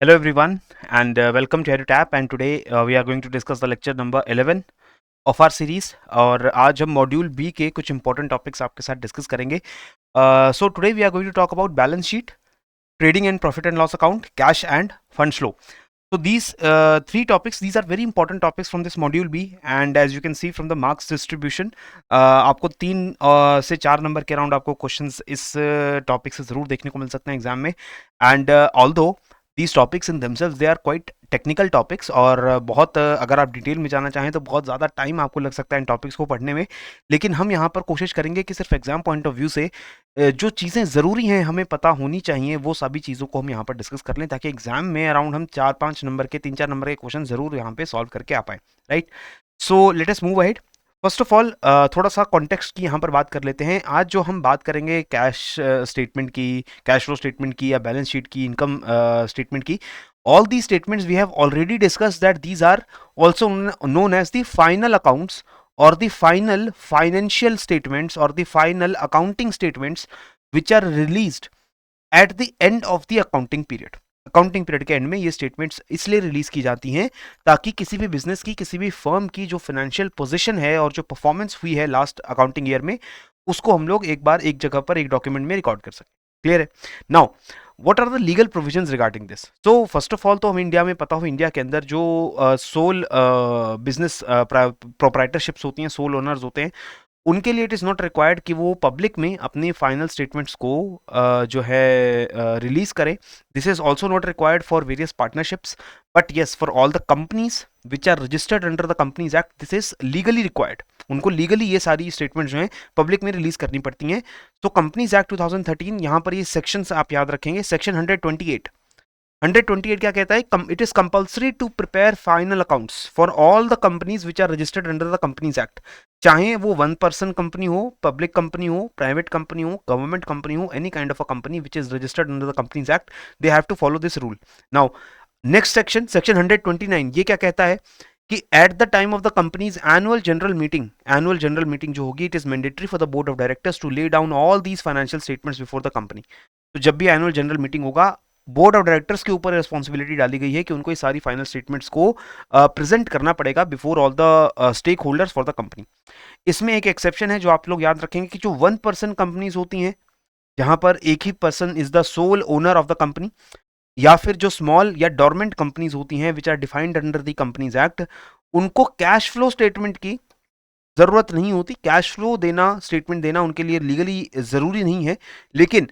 Hello everyone and welcome to EduTap and today we are going to discuss the lecture number 11 of our series और आज हम module B के कुछ important topics आपके साथ discuss करेंगे. So today we are going to talk about balance sheet, trading and profit and loss account, cash and fund flow. So these three topics, these are very important topics from this module B, and as you can see from the marks distribution, आपको 3 से 4 number के around आपको questions इस topic से ज़रूर देखने को मिल सकते हैं एग्जाम में. And although these topics in themselves they are quite technical topics और बहुत अगर आप डिटेल में जाना चाहें तो बहुत ज़्यादा टाइम आपको लग सकता है इन टॉपिक्स को पढ़ने में. लेकिन हम यहाँ पर कोशिश करेंगे कि सिर्फ एग्जाम पॉइंट ऑफ व्यू से जो चीज़ें ज़रूरी हैं हमें पता होनी चाहिए वो सभी चीज़ों को हम यहाँ पर डिस्कस कर लें ताकि एग्जाम में अराउंड हम 4-5 नंबर के 3-4 नंबर के क्वेश्चन ज़रूर यहाँ पे सॉल्व करके आ पाएँ. Right, so let us move ahead. First of all थोड़ा सा कॉन्टेक्स्ट की यहाँ पर बात कर लेते हैं. आज जो हम बात करेंगे कैश स्टेटमेंट की, कैश फ्लो स्टेटमेंट की या बैलेंस शीट की, इनकम स्टेटमेंट की, all these statements we have already discussed that these are also known as the final accounts or the final financial statements or the final accounting statements which are released at the end of the accounting period. Accounting period के and में ये statements इसलिए release की जाती हैं ताकि किसी भी बिजनेस की, किसी भी फर्म की जो फाइनेंशियल पोजीशन है और जो परफॉर्मेंस हुई है लास्ट अकाउंटिंग ईयर में उसको हम लोग एक बार एक जगह पर एक डॉक्यूमेंट में रिकॉर्ड कर सकें. क्लियर है? Now what are the legal provisions regarding this? तो फर्स्ट ऑफ ऑल तो हम इंडिया में पता हो, इंडिया के अंदर जो सोल बिजनेस प्रोप्राइटरशिप्स होती हैं, सोल ओनर्स होते हैं, उनके लिए इट इज़ नॉट रिक्वायर्ड कि वो पब्लिक में अपने फाइनल स्टेटमेंट्स को जो है रिलीज करें. This is also not required for various partnerships, but yes for all the companies which are registered under the companies act this is legally required. उनको legally ये सारी स्टेटमेंट्स जो हैं पब्लिक में रिलीज करनी पड़ती हैं. तो कंपनीज एक्ट 2013, यहाँ पर ये सेक्शन आप याद रखेंगे. सेक्शन 128 क्या कहता है? It is compulsory to prepare final accounts for all the companies which are registered under the companies act. चाहे वो 1 पर्सन कंपनी हो, पब्लिक कंपनी हो, प्राइवेट कंपनी हो, गवर्नमेंट कंपनी हो, any kind of a company which is registered under the companies act, they have to follow this rule. Now next section, section 129, ये क्या कहता है कि at the time of the companies annual general meeting जो होगी, it is mandatory for the board of directors to lay down all these financial statements before the company. तो जब भी एनुअल जनरल मीटिंग होगा, बोर्ड ऑफ डायरेक्टर्स के ऊपर responsibility डाली गई है कि उनको ये सारी फाइनल स्टेटमेंट्स को प्रेजेंट करना पड़ेगा before all the stakeholders for the company. इसमें एक एक्सेप्शन है जो आप लोग याद रखेंगे कि जो 1 पर्सन कंपनीज होती हैं, जहां पर एक ही person is the sole owner of the company, या फिर जो स्मॉल या डोरमेंट कंपनीज होती हैं which are defined under the companies act, उनको कैश फ्लो स्टेटमेंट की जरूरत नहीं होती. कैश फ्लो देना, स्टेटमेंट देना उनके लिए लीगली जरूरी नहीं है, लेकिन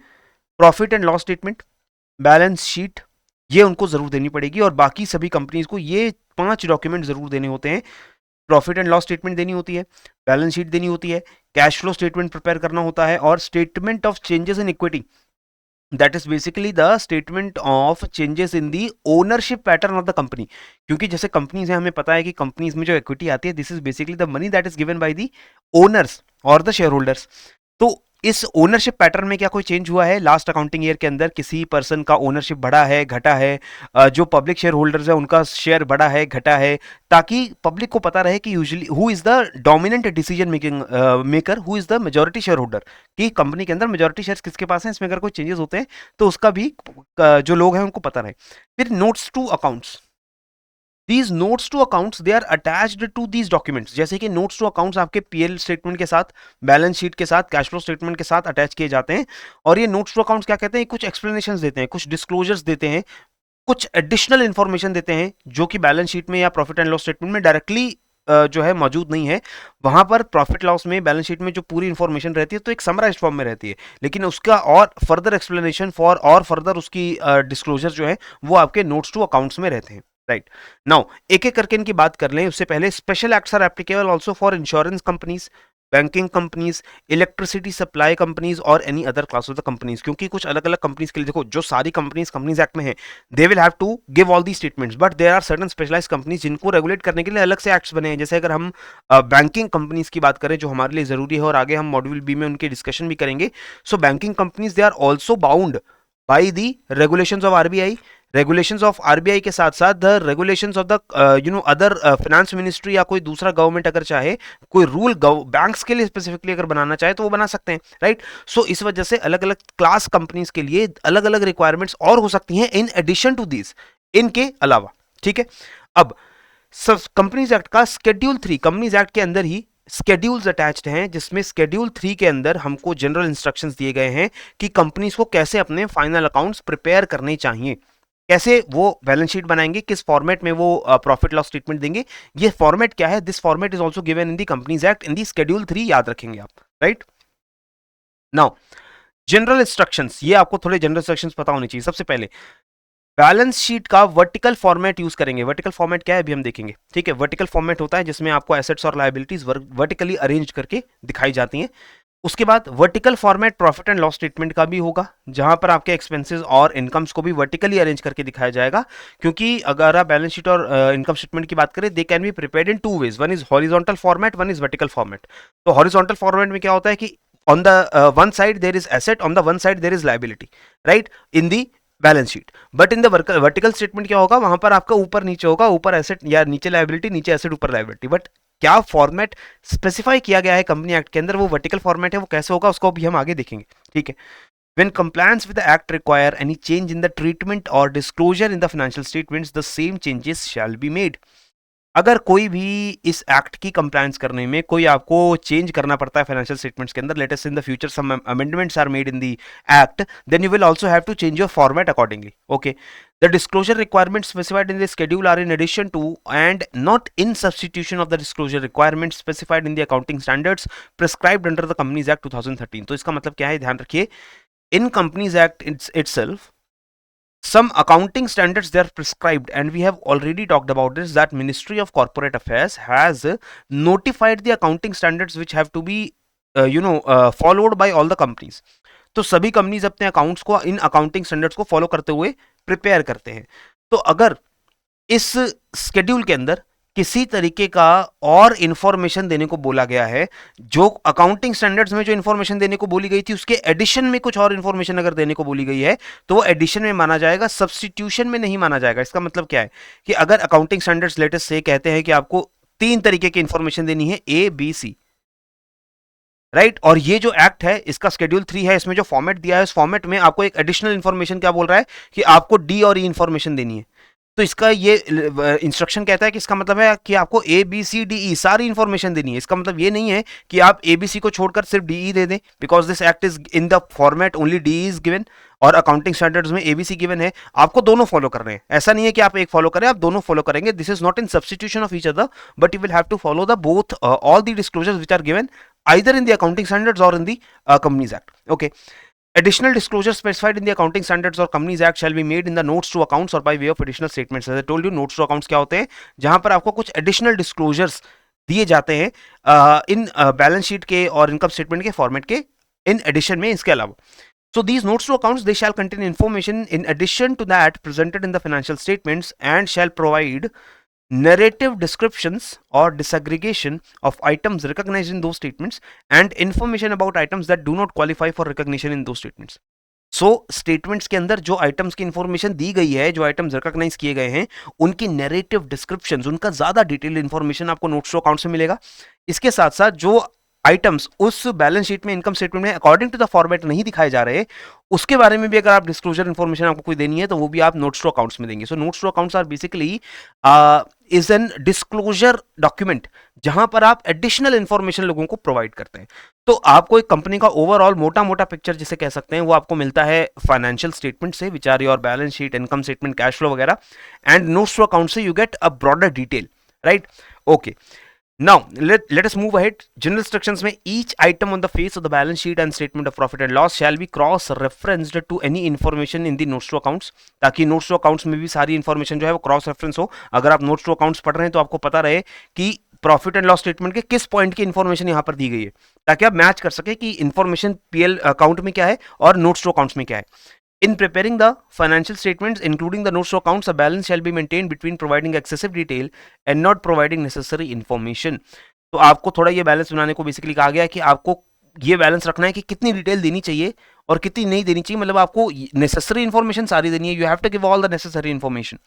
profit and loss statement, balance sheet, ये उनको जरूर देनी पड़ेगी. और बाकी सभी कंपनीज को ये 5 डॉक्यूमेंट जरूर देने होते हैं. प्रॉफिट एंड लॉस स्टेटमेंट देनी होती है, बैलेंस शीट देनी होती है, कैश फ्लो स्टेटमेंट प्रिपेयर करना होता है, और statement of changes in equity, that is basically the statement of changes in the ownership pattern of the company. क्योंकि जैसे कंपनीज हैं, हमें पता है कि कंपनीज में जो इक्विटी आती है, this is basically the money that is given by the owners और द शेयर होल्डर्स. तो इस ओनरशिप पैटर्न में क्या कोई चेंज हुआ है लास्ट अकाउंटिंग ईयर के अंदर? किसी पर्सन का ओनरशिप बढ़ा है, घटा है, जो पब्लिक शेयर होल्डर्स है उनका शेयर बढ़ा है, घटा है, ताकि पब्लिक को पता रहे कि usually who is the dominant decision making maker, who is the majority share holder, कि कंपनी के अंदर मेजॉरिटी शेयर्स किसके पास हैं. इसमें अगर कोई चेंजेस होते हैं तो उसका भी जो लोग हैं उनको पता रहे. फिर notes to accounts, These notes to accounts they are attached to these documents. जैसे कि notes to accounts आपके पीएल स्टेटमेंट के साथ, बैलेंस शीट के साथ, कैश फ्लो स्टेटमेंट के साथ अटैच किए जाते हैं. और ये notes to accounts क्या कहते हैं? कुछ एक्सप्लेनेशंस देते हैं, कुछ डिस्क्लोजर्स देते हैं, कुछ एडिशनल इंफॉर्मेशन देते हैं जो कि बैलेंस शीट में या प्रॉफिट एंड लॉस स्टेटमेंट में डायरेक्टली जो है मौजूद नहीं है. वहां पर प्रॉफिट लॉस में, बैलेंस शीट में जो पूरी इंफॉर्मेशन रहती है तो एक समराइज फॉर्म में रहती है, लेकिन उसका और फर्दर एक्सप्लेनेशन फॉर और फर्दर उसकी डिस्क्लोजर जो है वो आपके नोट्स टू अकाउंट्स में रहते हैं. राइट, नाउ एक एक करके इनकी बात कर लें. उससे पहले special acts are applicable also for insurance companies, banking companies, electricity supply companies और any other class of the companies. क्योंकि कुछ अलग अलग कंपनीज के लिए, देखो जो सारी कंपनीज एक्ट में है, they will have to give all the statements, but there are certain specialised companies जिनको रेगुलेट करने के लिए अलग से एक्ट्स बने हैं. जैसे अगर हम बैंकिंग कंपनीज की बात करें जो हमारे लिए जरूरी है और आगे हम मॉड्यूल बी में उनके डिस्कशन भी करेंगे. So banking companies they are also bound by the regulations of RBI. Regulations of RBI के साथ साथ the regulations of the other finance ministry या कोई दूसरा गवर्नमेंट अगर चाहे कोई रूल बैंक्स के लिए स्पेसिफिकली अगर बनाना चाहे तो वो बना सकते हैं. राइट, सो इस वजह से अलग अलग क्लास कंपनीज के लिए अलग अलग रिक्वायरमेंट्स और हो सकती हैं इन एडिशन टू दिस. इनके अलावा, ठीक है। अब कंपनीज एक्ट का स्केड्यूल 3, कंपनीज एक्ट के अंदर ही स्केड्यूल्स अटैच्ड हैं, जिसमें स्केड्यूल 3 के अंदर हमको जनरल इंस्ट्रक्शंस दिए गए हैं कि कंपनीज को कैसे अपने फाइनल अकाउंट्स प्रिपेयर करने चाहिए, कैसे वो बैलेंस शीट बनाएंगे, किस फॉर्मेट में वो प्रॉफिट लॉस स्टेटमेंट देंगे। ये फॉर्मेट क्या है, this format is also given in the companies act in the schedule 3, याद रखेंगे आप, राइट। नाउ जनरल इंस्ट्रक्शंस, ये आपको थोड़े जनरल इंस्ट्रक्शंस पता होने चाहिए। सबसे पहले बैलेंस शीट का वर्टिकल फॉर्मेट यूज करेंगे। वर्टिकल फॉर्मेट क्या है अभी हम देखेंगे, ठीक है। वर्टिकल फॉर्मेट होता है जिसमें आपको एसेट्स और लायबिलिटीज वर्टिकली अरेंज करके दिखाई जाती हैं। उसके बाद vertical format profit and loss statement का भी होगा, जहां पर आपके एक्सपेंसेस और इनकम्स को भी वर्टिकली अरेंज करके दिखाया जाएगा। क्योंकि अगर आप बैलेंस शीट और इनकम स्टेटमेंट की बात करें, they can be prepared in two ways, one is horizontal format, one is vertical format. तो हॉरिजॉन्टल फॉर्मेट में क्या होता है कि on the one side there is asset, on the one side there is liability, right, in the balance sheet. But in the vertical statement क्या होगा, वहां पर आपका ऊपर नीचे होगा, ऊपर एसेट या नीचे लायबिलिटी, नीचे एसेट, ऊपर लायबिलिटी। बट क्या फॉर्मेट स्पेसिफाई किया गया है कंपनी एक्ट के अंदर, वो वर्टिकल फॉर्मेट है, वो कैसे होगा उसको भी हम आगे देखेंगे, ठीक है। When compliance with the act require any change in the treatment or disclosure in the financial statements, the same changes shall be made. अगर कोई भी इस एक्ट की कंप्लायंस करने में कोई आपको चेंज करना पड़ता है फाइनेंशियल स्टेटमेंट्स के अंदर, let us in the future some amendments are made in the act, then you will also have to change your format accordingly, okay. The disclosure requirements specified in the schedule are in addition to and not in substitution of the disclosure requirements specified in the accounting standards prescribed under the companies act 2013। तो इसका मतलब क्या है, ध्यान रखिए, in companies act itself some accounting standards they are prescribed, and we have already talked about this, that Ministry of Corporate Affairs has notified the accounting standards which have to be followed by all the companies. तो सभी companies अपने accounts को in accounting standards को follow करते हुए prepare करते हैं। तो अगर इस स्केड्यूल के अंदर किसी तरीके का और इंफॉर्मेशन देने को बोला गया है, जो अकाउंटिंग स्टैंडर्ड्स में जो इंफॉर्मेशन देने को बोली गई थी उसके एडिशन में कुछ और इंफॉर्मेशन अगर देने को बोली गई है, तो वो एडिशन में माना जाएगा, सब्स्टिट्यूशन में नहीं माना जाएगा। इसका मतलब क्या है कि अगर अकाउंटिंग स्टैंडर्ड्स लेटेस्ट से कहते हैं कि आपको 3 तरीके की इंफॉर्मेशन देनी है, ए बी सी, राइट, और ये जो एक्ट है इसका शेड्यूल 3 है, इसमें जो फॉर्मेट दिया है उस फॉर्मेट में आपको एक एडिशनल इंफॉर्मेशन क्या बोल रहा है कि आपको डी और ई इंफॉर्मेशन देनी है। तो इसका ये इंस्ट्रक्शन कहता है कि इसका मतलब है कि आपको A B C D E सारी इंफॉर्मेशन देनी है। इसका मतलब ये नहीं है कि आप ए बी सी को छोड़कर सिर्फ डी ई दे दें, because this act is in the format only D is given और अकाउंटिंग स्टैंडर्ड्स में एबीसी गिवन है। आपको दोनों फॉलो कर रहे हैं, ऐसा नहीं है कि आप एक फॉलो करें, आप दोनों फॉलो करेंगे। This is not in substitution of each other, but you will have to follow the both all the disclosures which are given either in the accounting standards or in the Companies Act. Okay. Additional disclosures specified in the accounting standards or Companies Act shall be made in the notes to accounts or by way of additional statements. As I told you, notes to accounts क्या होते हैं, जहां पर आपको कुछ additional disclosures दिए जाते हैं इन बैलेंस शीट के और इनकम स्टेटमेंट के फॉर्मेट के इन एडिशन में, इसके अलावा। So these notes to accounts, they shall contain information in addition to that presented in the financial statements and shall provide narrative descriptions or disaggregation of items recognized in those statements and information about items that do not qualify for recognition in those statements. So statements के अंदर जो items की information दी गई है, जो items recognize किए गए हैं, उनकी narrative descriptions, उनका ज़्यादा detailed information आपको notes to account से मिलेगा। इसके साथ साथ जो आइटम्स उस बैलेंस शीट में, इनकम स्टेटमेंट में अकॉर्डिंग टू द फॉर्मेट नहीं दिखाए जा रहे, उसके बारे में भी अगर आप डिस्क्लोजर इन्फॉर्मेशन आपको कोई देनी है तो वो भी आप नोट्स टू अकाउंट्स में देंगे। So notes to accounts are basically is an disclosure document जहां पर आप एडिशनल इंफॉर्मेशन लोगों को प्रोवाइड करते हैं। तो आपको एक कंपनी का ओवरऑल मोटा मोटा पिक्चर जिसे कह सकते हैं वो आपको मिलता है फाइनेंशियल स्टेटमेंट से, which are your balance sheet, income statement, cash flow वगैरह, एंड नोट्स टू अकाउंट से you get a broader detail, right. Okay, now let us move ahead. General instructions में each item on the face of the balance sheet and statement of profit and loss shall be cross referenced to any information in the notes to accounts, ताकि notes to accounts में भी सारी information जो है वो cross reference हो। अगर आप notes to accounts पढ़ रहे हैं तो आपको पता रहे कि प्रॉफिट एंड लॉस स्टेटमेंट के किस पॉइंट की इंफॉर्मेशन यहाँ पर दी गई है, ताकि आप मैच कर सके कि इंफॉर्मेशन पीएल अकाउंट में क्या है और नोट्स टू अकाउंट्स में क्या है। In preparing the financial statements, including the notes to accounts, a balance shall be maintained between providing excessive detail and not providing necessary information. तो आपको थोड़ा ये बैलेंस बनाने को बेसिकली कहा गया है कि आपको ये बैलेंस रखना है कि कितनी डिटेल देनी चाहिए और कितनी नहीं देनी चाहिए। मतलब आपको नेसेसरी इन्फॉर्मेशन सारी देनी है, you have to give all the necessary information,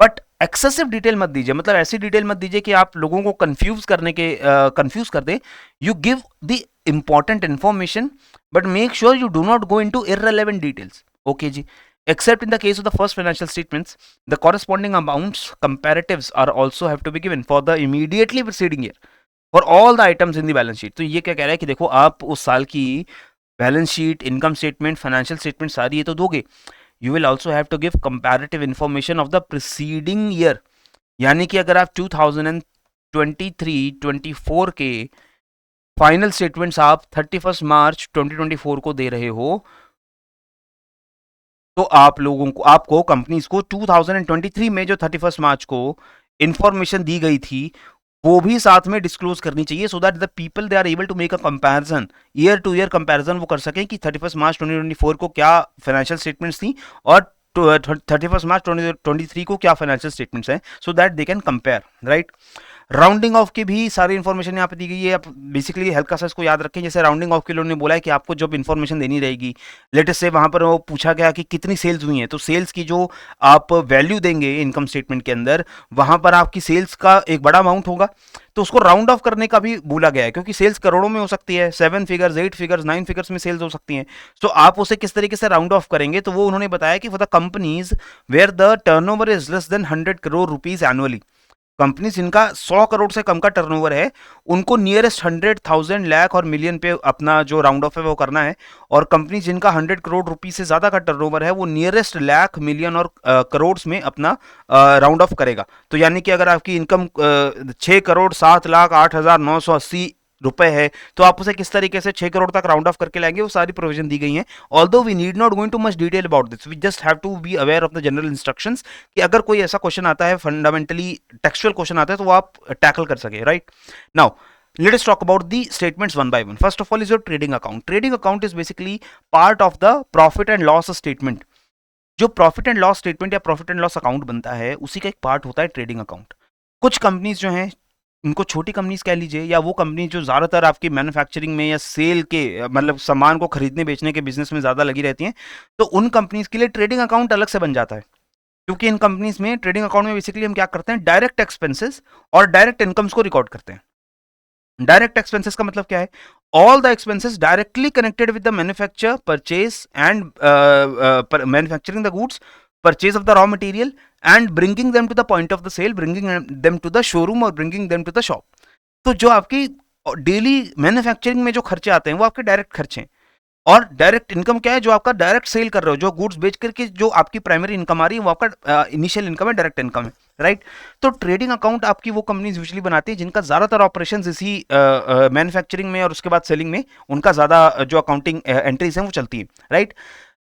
but excessive detail मत दीजिए। मतलब ऐसी डिटेल मत दीजिए कि आप लोगों को कंफ्यूज कर दें। You give the important information but make sure you do not go into irrelevant details. Okay जी, Except in the case of the first financial statements, the corresponding amounts comparatives are also have to be given for the immediately preceding year for all the items in the balance sheet. तो ये क्या कह रहा है कि देखो आप उस साल की balance sheet, income statement, financial statement सारी ये तो दोगे, you will also have to give comparative information of the preceding year. यानी कि अगर आप 2023-24 के फाइनल स्टेटमेंट्स आप 31 मार्च 2024 को दे रहे हो, तो आप लोगों को, आपको कंपनीज को 2023 में जो 31 मार्च को इंफॉर्मेशन दी गई थी वो भी साथ में डिस्क्लोज करनी चाहिए, so that the people they are able to make a comparison, year to year comparison वो कर सकें कि 31 मार्च 2024 को क्या फाइनेंशियल स्टेटमेंट्स थी और 31 मार्च 2023 को क्या फाइनेंशियल स्टेटमेंट्स हैं, so that they can compare, right. Rounding off की भी सारी इन्फॉर्मेशन यहाँ पे दी गई है। आप बेसिकली हल्का सा इसको याद रखें, जैसे राउंडिंग ऑफ के लिए उन्होंने बोला है कि आपको जब इन्फॉर्मेशन देनी रहेगी, लेटेस्ट से वहाँ पर वो पूछा गया कि कितनी सेल्स हुई हैं, तो सेल्स की जो आप वैल्यू देंगे इनकम स्टेटमेंट के अंदर, वहाँ पर आपकी सेल्स का एक बड़ा अमाउंट होगा, तो उसको राउंड ऑफ करने का भी बोला गया है, क्योंकि सेल्स करोड़ों में हो सकती है, 7 फिगर्स, 8 फिगर्स, 9 फिगर्स में सेल्स हो सकती हैं। तो आप उसे किस तरीके से राउंड ऑफ करेंगे, तो वो उन्होंने बताया कि for the companies where the turnover is less than 100 crore rupees annually, company जिनका 100 करोड़ से कम का टर्नओवर है, उनको नियरेस्ट 100,000 लाख और मिलियन पे अपना जो राउंड ऑफ है वो करना है, और कंपनी जिनका 100 करोड़ रुपीस से ज्यादा का टर्नओवर है वो नियरेस्ट लाख, मिलियन और करोड़ में अपना राउंड ऑफ करेगा। तो यानी कि अगर आपकी इनकम 6 करोड़ 7 लाख 8,980 रुपए है, तो आप उसे किस तरीके से 6 करोड़ तक राउंड ऑफ करके लाएंगे, वो सारी प्रोविजन दी गई हैं। Although we need not going to much detail about this, we just have to be aware of the general instructions, कि अगर कोई ऐसा क्वेश्चन आता है, फंडामेंटली टेक्सचुअल क्वेश्चन आता है, तो वो आप टैकल कर सके, right. Now let us talk about the statements one by one. First of all is your trading account. Trading account is basically part of the profit and loss statement. जो profit and loss statement या profit and loss account बनता है, उसी का एक part होता है trading account. कुछ कंपनीज जो हैं, उनको छोटी कंपनीज कह लीजिए, या वो कंपनी जो ज़्यादातर आपकी मैन्युफैक्चरिंग में या सेल के मतलब सामान को खरीदने बेचने के बिजनेस में ज़्यादा लगी रहती हैं, तो उन कंपनीज के लिए ट्रेडिंग अकाउंट अलग से बन जाता है। क्योंकि इन कंपनीज में ट्रेडिंग अकाउंट में बेसिकली हम क्या करते हैं, डायरेक्ट एक्सपेंसेस और डायरेक्ट इनकम्स को रिकॉर्ड करते हैं। डायरेक्ट एक्सपेंसेस का मतलब क्या है, all the expenses directly connected with the manufacture, purchase and manufacturing the goods, purchase of the raw material and bringing them to the point of the sale, bringing them to the showroom और bringing them to the shop। तो जो आपकी daily manufacturing में जो खर्चे आते हैं वो आपके डायरेक्ट खर्चे हैं, और डायरेक्ट इनकम क्या है, जो आपका डायरेक्ट सेल कर रहे हो, जो गुड्स बेच करके जो आपकी प्राइमरी इनकम आ रही है, वो आपका इनिशियल इनकम है, डायरेक्ट इनकम है, राइट। तो ट्रेडिंग अकाउंट आपकी वो कंपनीज यूजुअली बनाती है जिनका ज्यादातर ऑपरेशंस इसी मैन्युफैक्चरिंग में और उसके बाद सेलिंग में, उनका ज्यादा जो अकाउंटिंग एंट्रीज हैं वो चलती है, राइट।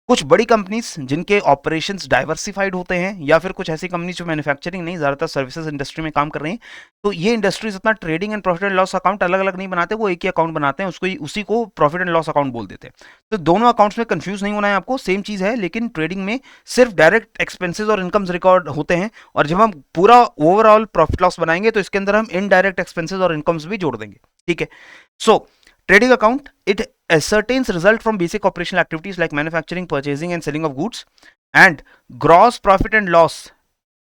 कुछ बड़ी कंपनीज जिनके ऑपरेशंस डाइवर्सिफाइड होते हैं, या फिर कुछ ऐसी कंपनी जो मैन्युफैक्चरिंग नहीं, ज़्यादातर सर्विसेज इंडस्ट्री में काम कर रही हैं, तो ये इंडस्ट्रीज अपना trading and profit and loss account अलग अलग नहीं बनाते, वो एक ही अकाउंट बनाते हैं, उसको उसी को प्रॉफिट एंड लॉस अकाउंट बोल देते हैं। तो दोनों अकाउंट्स में कंफ्यूज नहीं होना है आपको, सेम चीज़ है, लेकिन ट्रेडिंग में सिर्फ डायरेक्ट एक्सपेंसेस और इनकम्स रिकॉर्ड होते हैं, और जब हम पूरा ओवरऑल प्रॉफिट लॉस बनाएंगे तो इसके अंदर हम इनडायरेक्ट एक्सपेंसेस और इनकम्स भी जोड़ देंगे, ठीक है। सो trading account, it ascertains result from basic operational activities like manufacturing, purchasing and selling of goods, and gross profit and loss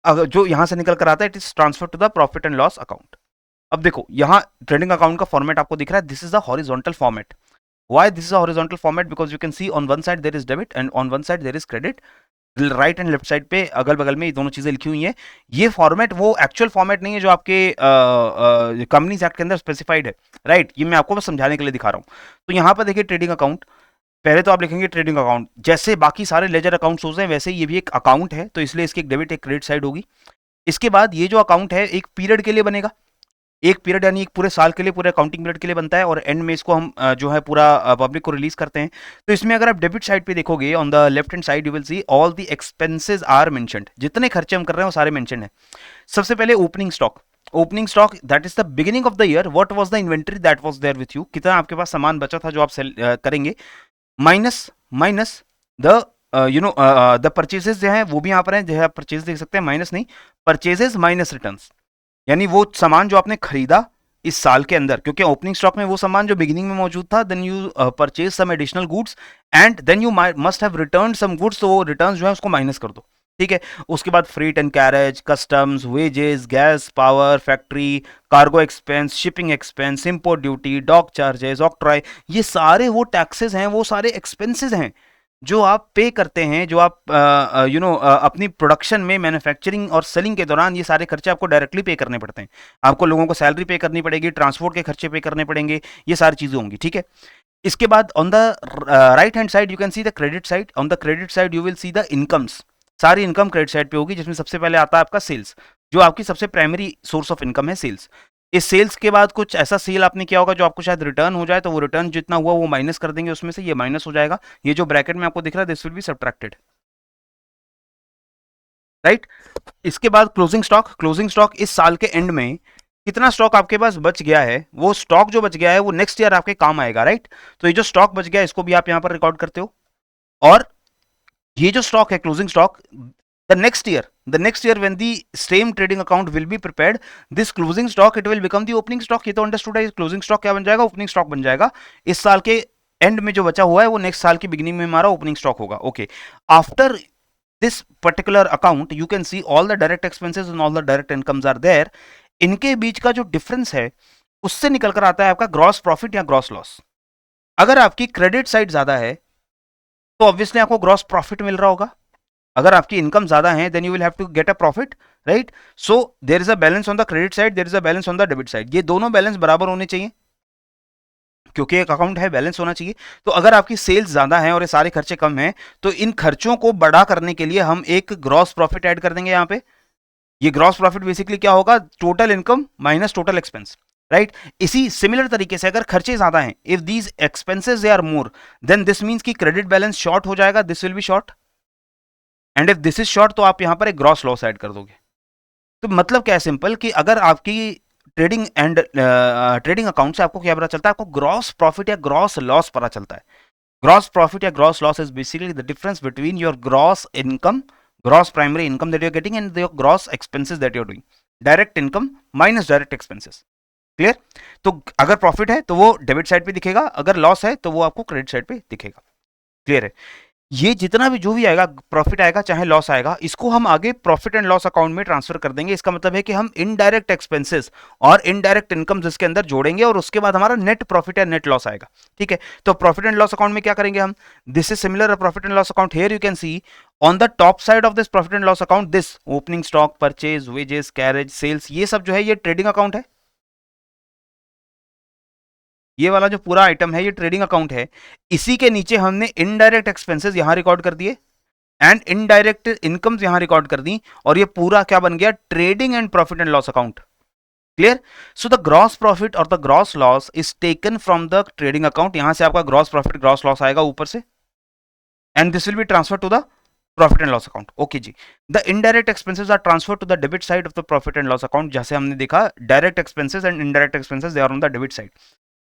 जो यहां से निकल कर आता है, it is transferred to the profit and loss account। अब देखो यहाँ ट्रेडिंग अकाउंट का फॉर्मेट आपको दिख रहा है, this is the horizontal format. Why this is a horizontal format? Because you can see on one side there is debit and on one side there is credit, right and left side पे अगल बगल में ये दोनों चीजें लिखी हुई हैं। ये फॉर्मेट वो एक्चुअल फॉर्मेट नहीं है जो आपके कंपनीज एक्ट के अंदर स्पेसिफाइड है, राइट। ये मैं आपको बस समझाने के लिए दिखा रहा हूँ। तो यहाँ पर देखिए ट्रेडिंग अकाउंट, पहले तो आप लिखेंगे ट्रेडिंग अकाउंट, जैसे बाकी सारे लेजर अकाउंट्स होते हैं वैसे ये भी एक अकाउंट है, तो इसलिए इसकी एक डेबिट एक क्रेडिट साइड होगी। इसके बाद ये जो अकाउंट है एक पीरियड के लिए बनेगा, एक पीरियड यानी एक पूरे साल के लिए, पूरे अकाउंटिंग पीरियड के लिए बनता है, और एंड में इसको हम जो है पूरा पब्लिक को रिलीज करते हैं। तो इसमें अगर आप डेबिट साइड पे देखोगे, on the left hand side you will see all the expenses are mentioned, जितने खर्चे हम कर रहे हैं वो सारे मेंशन है। सबसे पहले opening stock, opening stock that is the beginning of the year, what was the inventory that was there with you, कितना आपके पास सामान बचा था जो आप सेल करेंगे, माइनस द द परचेजेस जो है वो भी यहाँ पर है, जो है आप परचेज देख सकते हैं, माइनस नहीं, परचेजेस माइनस रिटर्न्स, यानी वो सामान जो आपने खरीदा इस साल के अंदर, क्योंकि ओपनिंग स्टॉक में वो सामान जो बिगिनिंग में मौजूद था, then you purchase some additional goods and then you must have return some goods, तो वो रिटर्न्स जो है उसको माइनस कर दो, ठीक है। उसके बाद freight and carriage, customs, wages, gas, power, factory, cargo expense, shipping expense, import duty, dock charges, octroi, ये सारे वो टैक्सेस हैं, वो सारे एक्सपेंसेस हैं जो आप पे करते हैं, जो आप अपनी प्रोडक्शन में मैन्युफैक्चरिंग और सेलिंग के दौरान ये सारे खर्चे आपको डायरेक्टली पे करने पड़ते हैं। आपको लोगों को सैलरी पे करनी पड़ेगी, ट्रांसपोर्ट के खर्चे पे करने पड़ेंगे, ये सारी चीजें होंगी, ठीक है। इसके बाद on the right hand side you can see the credit side. On the credit side you will see the incomes. सारी इनकम क्रेडिट साइड पे होगी, जिसमें सबसे पहले आता है आपका सेल्स, जो आपकी सबसे प्राइमरी सोर्स ऑफ इनकम है, सेल्स। इस सेल्स के बाद कुछ ऐसा सेल आपने किया होगा जो आपको शायद रिटर्न हो जाए, तो वो रिटर्न जितना हुआ वो माइनस कर देंगे, उसमें से ये माइनस हो जाएगा। ये जो ब्रैकेट में आपको दिख रहा है, this will be subtracted, right. इसके बाद क्लोजिंग स्टॉक। क्लोजिंग स्टॉक इस साल के एंड में कितना स्टॉक आपके पास बच गया है, वो स्टॉक जो बच गया है वो नेक्स्ट ईयर आपके काम आएगा, राइट। तो ये जो स्टॉक बच गया है इसको भी आप यहां पर रिकॉर्ड करते हो। और ये जो स्टॉक है closing stock, the next year when the same trading account will be prepared, this closing stock it will become the opening stock। ये तो अंडरस्टूड है। क्लोजिंग स्टॉक क्या बन जाएगा, ओपनिंग स्टॉक बन जाएगा। इस साल के एंड में जो बचा हुआ है वो नेक्स्ट साल की बिगिनिंग में हमारा ओपनिंग स्टॉक होगा, okay. After this particular account you can see all the direct expenses and all the direct incomes are there। इनके बीच का जो डिफरेंस है उससे निकल कर आता है आपका ग्रॉस प्रॉफिट या ग्रॉस लॉस। अगर आपकी क्रेडिट साइड ज्यादा है तो ऑब्वियसली आपको ग्रॉस प्रॉफिट मिल रहा होगा। अगर आपकी इनकम ज्यादा है then you will have to get a profit, right. So there is a balance on the credit side, there is a balance on the debit side. ये दोनों बैलेंस बराबर होने चाहिए, क्योंकि एक अकाउंट है, बैलेंस होना चाहिए। तो अगर आपकी सेल्स ज्यादा है और ये सारे खर्चे कम हैं, तो इन खर्चों को बड़ा करने के लिए हम एक ग्रॉस प्रॉफिट ऐड कर देंगे यहाँ पे। ये ग्रॉस प्रॉफिट बेसिकली क्या होगा, total income minus total expense, right. इसी सिमिलर तरीके से अगर खर्चे ज्यादा हैं, if these expenses they are more, then this means कि क्रेडिट बैलेंस शॉर्ट हो जाएगा, this will be short. And if this is short तो आप यहां पर एक ग्रॉस लॉस ऐड कर दोगे। तो मतलब क्या है, सिंपल, कि अगर आपकी ट्रेडिंग अकाउंट से आपको क्या पता चलता है, आपको ग्रॉस प्रॉफिट या ग्रॉस लॉस पता चलता है। ग्रॉस प्रॉफिट या gross loss is basically the difference between your gross income, gross primary income that you are getting, and your gross expenses that you are doing. Direct income minus direct expenses, clear. तो अगर profit है तो वो debit side पे दिखेगा, अगर loss है तो वो आपको क्रेडिट साइड पे दिखेगा, क्लियर है। ये जितना भी जो भी आएगा, प्रॉफिट आएगा चाहे लॉस आएगा, इसको हम आगे प्रॉफिट एंड लॉस अकाउंट में ट्रांसफर कर देंगे। इसका मतलब है कि हम इनडायरेक्ट एक्सपेंसेस और इनडायरेक्ट इनकम इसके अंदर जोड़ेंगे और उसके बाद हमारा नेट प्रॉफिट या नेट लॉस आएगा, ठीक है। तो प्रॉफिट एंड लॉस अकाउंट में क्या करेंगे हम, this is similar profit and loss account. Here you can see on the top side of this profit and loss account, this opening stock, purchase, wages, carriage, sales, ये सब जो है ये trading account है। ये वाला जो पूरा आइटम है ये ट्रेडिंग अकाउंट है। इसी के नीचे हमने इनडायरेक्ट एक्सपेंसेस यहां रिकॉर्ड कर दिए एंड इनडायरेक्ट इनकम्स यहां रिकॉर्ड कर दी, और ये पूरा क्या बन गया, trading and profit and loss account, clear. So the gross profit और the gross loss is taken from the trading account. यहां से आपका ग्रॉस प्रॉफिट ग्रॉस लॉस आएगा ऊपर से, and this will be transfer to the profit and loss account, okay जी। The indirect expenses are transfer to the debit side of the profit and loss account. जैसे हमने देखा, direct expenses and indirect expenses they are on the debit side.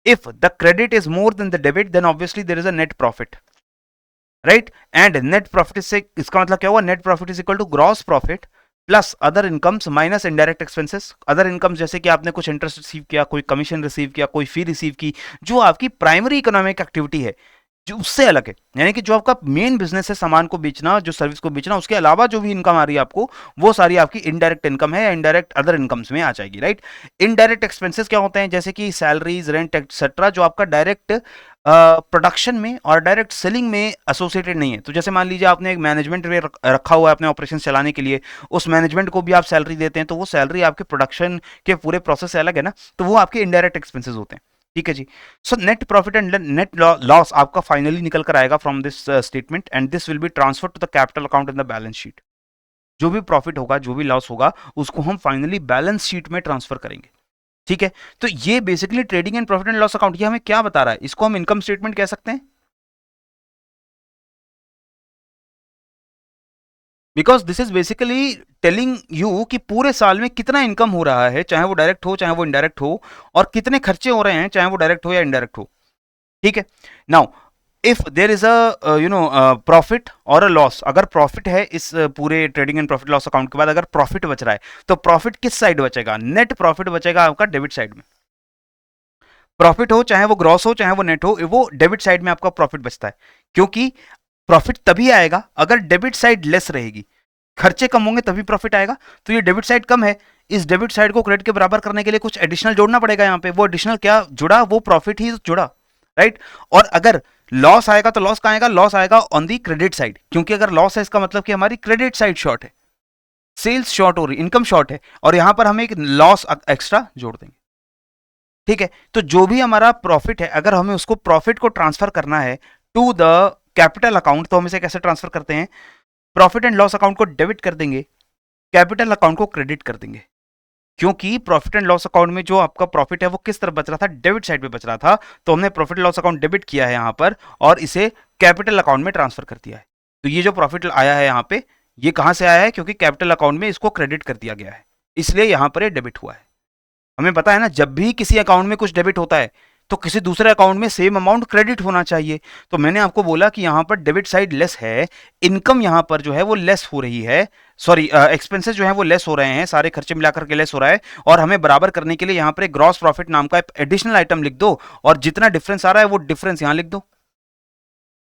If the credit is more than the debit, then obviously there is a net profit, right? And net profit से इसका मतलब क्या हुआ, net profit is equal to gross profit plus other incomes minus indirect expenses. Other incomes जैसे कि आपने कुछ interest receive किया, कोई कमीशन रिसीव किया, कोई फी रिसीव की, जो आपकी प्राइमरी इकोनॉमिक एक्टिविटी है, जो उससे अलग है, यानी कि जो आपका मेन बिजनेस है, सामान को बेचना, जो सर्विस को बेचना, उसके अलावा जो भी इनकम आ रही है आपको, वो सारी आपकी इनडायरेक्ट इनकम है या इनडायरेक्ट अदर इनकम्स में आ जाएगी, राइट। इनडायरेक्ट एक्सपेंसेस क्या होते हैं, जैसे कि सैलरीज, रेंट एक्सेट्रा, जो आपका डायरेक्ट प्रोडक्शन में और डायरेक्ट सेलिंग में एसोसिएटेड नहीं है। तो जैसे मान लीजिए आपने एक मैनेजमेंट में रखा हुआ है अपने ऑपरेशन चलाने के लिए, उस मैनेजमेंट को भी आप सैलरी देते हैं, तो वो सैलरी आपके प्रोडक्शन के पूरे प्रोसेस से अलग है ना, तो वो आपके इनडायरेक्ट एक्सपेंसेस होते हैं, ठीक है जी। So net profit and net loss आपका फाइनली निकल कर आएगा from this statement, and this will be transfer to the capital account in the balance sheet. जो भी प्रॉफिट होगा, जो भी लॉस होगा, उसको हम फाइनली बैलेंस शीट में ट्रांसफर करेंगे, ठीक है। तो ये basically trading and profit and loss account ये हमें क्या बता रहा है, इसको हम इनकम स्टेटमेंट कह सकते हैं, because this is basically telling you कि पूरे साल में कितना इनकम हो रहा है, चाहे वो डायरेक्ट हो चाहे वो इनडायरेक्ट हो, और कितने खर्चे हो रहे हैं, चाहे वो डायरेक्ट हो या इनडायरेक्ट हो, ठीक है। Now if there is a profit और अ लॉस, अगर प्रॉफिट है इस पूरे trading and profit loss account के बाद, अगर प्रॉफिट बच रहा है, तो प्रॉफिट किस साइड बचेगा, नेट प्रॉफिट बचेगा आपका डेबिट साइड में। प्रॉफिट हो चाहे वो ग्रॉस हो चाहे वो नेट हो, वो डेबिट साइड में आपका प्रॉफिट बचता है, क्योंकि प्रॉफिट तभी आएगा अगर डेबिट साइड लेस रहेगी, खर्चे कम होंगे तभी प्रॉफिट आएगा। तो ये डेबिट साइड कम है, इस डेबिट साइड को क्रेडिट के बराबर करने के लिए कुछ एडिशनल जोड़ना पड़ेगा यहाँ पे, वो एडिशनल क्या जुड़ा, वो प्रॉफिट ही जुड़ा, राइट। और अगर लॉस आएगा तो लॉस कहाँ आएगा, लॉस आएगा ऑन दी क्रेडिट साइड, क्योंकि अगर लॉस है इसका मतलब कि हमारी क्रेडिट साइड शॉर्ट है, सेल्स शॉर्ट हो रही, इनकम शॉर्ट है, और यहां पर हम एक लॉस एक्स्ट्रा जोड़ देंगे। ठीक है, तो जो भी हमारा प्रॉफिट है, अगर हमें उसको प्रॉफिट को ट्रांसफर करना है टू द कैपिटल अकाउंट, तो हम इसे कैसे ट्रांसफर करते हैं, प्रॉफिट एंड लॉस अकाउंट को डेबिट कर देंगे, कैपिटल अकाउंट को क्रेडिट कर देंगे, क्योंकि प्रॉफिट एंड लॉस अकाउंट में जो आपका प्रॉफिट है वो किस तरफ बच रहा था, डेबिट साइड पे बच रहा था, तो हमने प्रॉफिट लॉस अकाउंट डेबिट किया है यहां पर और इसे कैपिटल अकाउंट में ट्रांसफर कर दिया है। तो ये जो प्रॉफिट आया है यहां पे, ये कहां से आया है, क्योंकि कैपिटल अकाउंट में इसको क्रेडिट कर दिया गया है, इसलिए यहां पर ये डेबिट हुआ है। हमें पता है ना, जब भी किसी अकाउंट में कुछ डेबिट होता है तो किसी दूसरे अकाउंट में सेम अमाउंट क्रेडिट होना चाहिए। तो मैंने आपको बोला कि यहां पर डेबिट साइड लेस है, इनकम यहां पर जो है वो लेस हो रही है, सॉरी एक्सपेंसेस जो है वो लेस हो रहे हैं, सारे खर्चे मिलाकर के लेस हो रहा है, और हमें बराबर करने के लिए यहां पर एक ग्रॉस प्रॉफिट नाम का एडिशनल आइटम लिख दो, और जितना डिफरेंस आ रहा है वो डिफरेंस यहां लिख दो।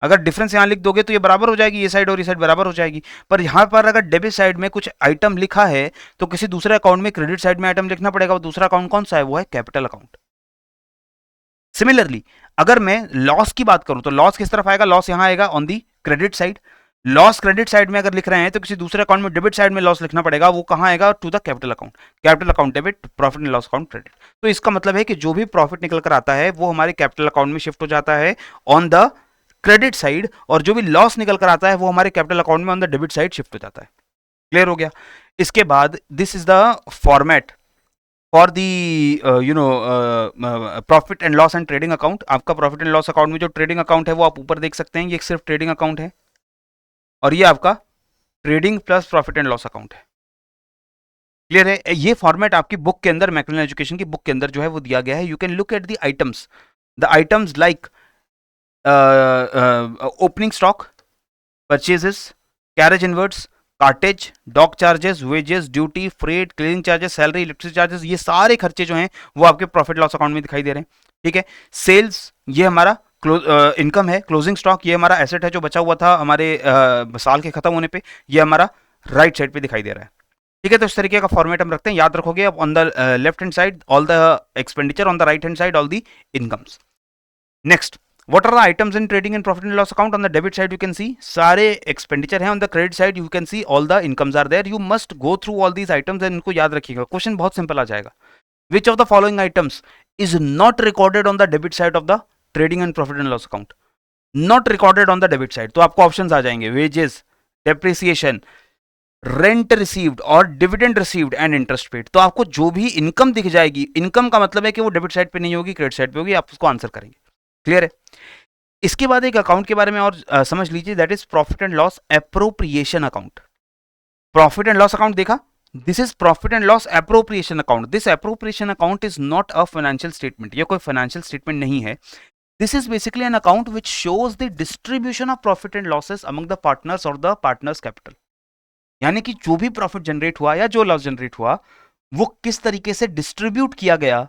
अगर डिफरेंस यहां लिख दोगे तो ये बराबर हो जाएगी, ये साइड और ये साइड बराबर हो जाएगी। पर यहां पर अगर डेबिट साइड में कुछ आइटम लिखा है तो किसी दूसरे अकाउंट में क्रेडिट साइड में आइटम लिखना पड़ेगा, वो दूसरा अकाउंट कौन सा है, वो है कैपिटल अकाउंट। सिमिलरली अगर मैं लॉस की बात करूं तो लॉस किस तरफ आएगा, लॉस यहां आएगा on the credit side. Loss credit side में अगर लिख रहे हैं तो किसी दूसरे अकाउंट में डेबिट साइड में लॉस लिखना पड़ेगा, वो कहां आएगा, to the capital account, capital account debit, profit and loss account credit. तो इसका मतलब है कि जो भी प्रॉफिट निकल कर आता है वो हमारे कैपिटल अकाउंट में शिफ्ट हो जाता है ऑन द क्रेडिट साइड, और जो भी लॉस निकल कर आता है वो हमारे कैपिटल अकाउंट में on the debit side shift हो जाता है। क्लियर हो गया। इसके बाद this is the format for the profit and loss and trading account. आपका प्रॉफिट एंड लॉस अकाउंट में जो ट्रेडिंग अकाउंट है वो आप ऊपर देख सकते हैं, ये सिर्फ ट्रेडिंग अकाउंट है, और ये आपका trading plus profit and loss account है। क्लियर है। ये फॉर्मेट आपकी बुक के अंदर, मैक्मिलन एजुकेशन की बुक के अंदर जो है वो दिया गया है। You can look at the items like opening stock, purchases, carriage inwards, cartage, dock charges, wages, duty, freight, cleaning charges, salary, electricity charges, ये सारे खर्चे जो हैं वो आपके प्रॉफिट लॉस अकाउंट में दिखाई दे रहे हैं। ठीक है। सेल्स, ये हमारा इनकम है। क्लोजिंग स्टॉक, ये हमारा एसेट है जो बचा हुआ था हमारे साल के खत्म होने पे, ये हमारा राइट साइड पे दिखाई दे रहा है। ठीक है। तो इस तरीके का फॉर्मेट हम रखते हैं, याद रखोगे। अब on the left hand side all the expenditure, on the right hand side all the incomes. Next, what are the items in trading and profit and loss account? On the debit side you can see सारे expenditure हैं, on the credit side you can see all the incomes are there. You must go through all these items and इनको याद रखिएगा, question बहुत simple आ जाएगा। Which of the following items is not recorded on the debit side of the trading and profit and loss account? Not recorded on the debit side, तो आपको options आ जाएंगे, wages, depreciation, rent received और dividend received and interest paid. तो आपको जो भी income दिख जाएगी, इनकम का मतलब है कि वो डेबिट साइड पे नहीं होगी, क्रेडिट साइड पे होगी, आप उसको आंसर करेंगे। क्लियर है। इसके बाद एक अकाउंट के बारे में और समझ लीजिए, that is profit and loss appropriation account. Profit and loss account देखा, this is profit and loss appropriation account. This appropriation account is not a financial statement, ये कोई फाइनेंशियल स्टेटमेंट नहीं है। This is basically an account which shows the distribution of profit and losses among the partners और the partners capital. यानी कि जो भी profit generate हुआ या जो लॉस जनरेट हुआ वो किस तरीके से डिस्ट्रीब्यूट किया गया,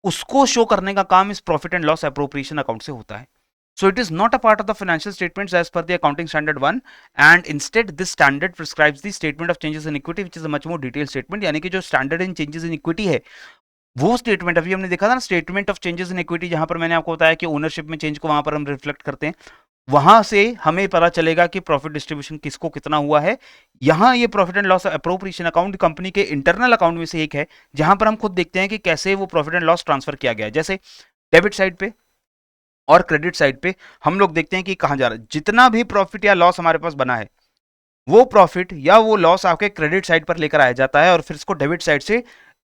उसको शो करने का काम इस profit and loss appropriation account से होता है। So it is not a part of the financial statements as per the accounting standard 1, and instead this standard prescribes the statement of changes in equity which is a much more detailed statement। यानी कि जो standard in changes in equity है वो statement, अभी हमने देखा था ना statement of changes in equity, जहां पर मैंने आपको बताया कि ओनरशिप में चेंज को वहां पर हम रिफ्लेक्ट करते हैं, वहां से हमें पता चलेगा कि प्रॉफिट डिस्ट्रीब्यूशन किसको कितना हुआ है। यहां ये profit and loss appropriation account company के इंटरनल अकाउंट में से एक है, जहां पर हम खुद देखते हैं कि कैसे वो प्रॉफिट एंड लॉस ट्रांसफर किया गया है। जैसे डेबिट साइड पे और क्रेडिट साइड पे हम लोग देखते हैं कि कहां जा रहा है, जितना भी प्रॉफिट या लॉस हमारे पास बना है वो प्रॉफिट या वो लॉस आपके क्रेडिट साइड पर लेकर आया जाता है, और फिर इसको डेबिट साइड से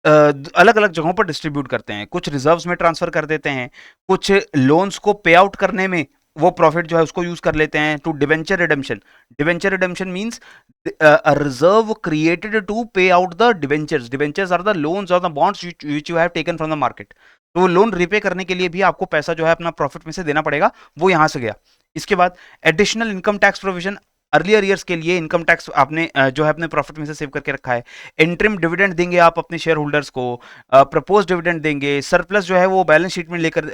अलग अलग जगहों पर डिस्ट्रीब्यूट करते हैं। कुछ रिजर्व्स में ट्रांसफर कर देते हैं, कुछ लोन्स को पे आउट करने में वो प्रॉफिट जो है उसको यूज कर लेते हैं to debenture redemption. Debenture redemption means a reserve created to pay out the debentures. Debentures are the loans or the bonds which you have taken from the market. तो लोन रिपे करने के लिए भी आपको पैसा जो है अपना प्रॉफिट में से देना पड़ेगा, वो यहां से गया। इसके बाद additional income tax provision, earlier years के लिए इनकम टैक्स आपने जो है अपने प्रॉफिट में से सेव करके रखा है। इंटरिम डिविडेंड देंगे आप अपने शेयर होल्डर्स को, प्रपोज डिविडेंड देंगे, सरप्लस जो है वो बैलेंस शीट में लेकर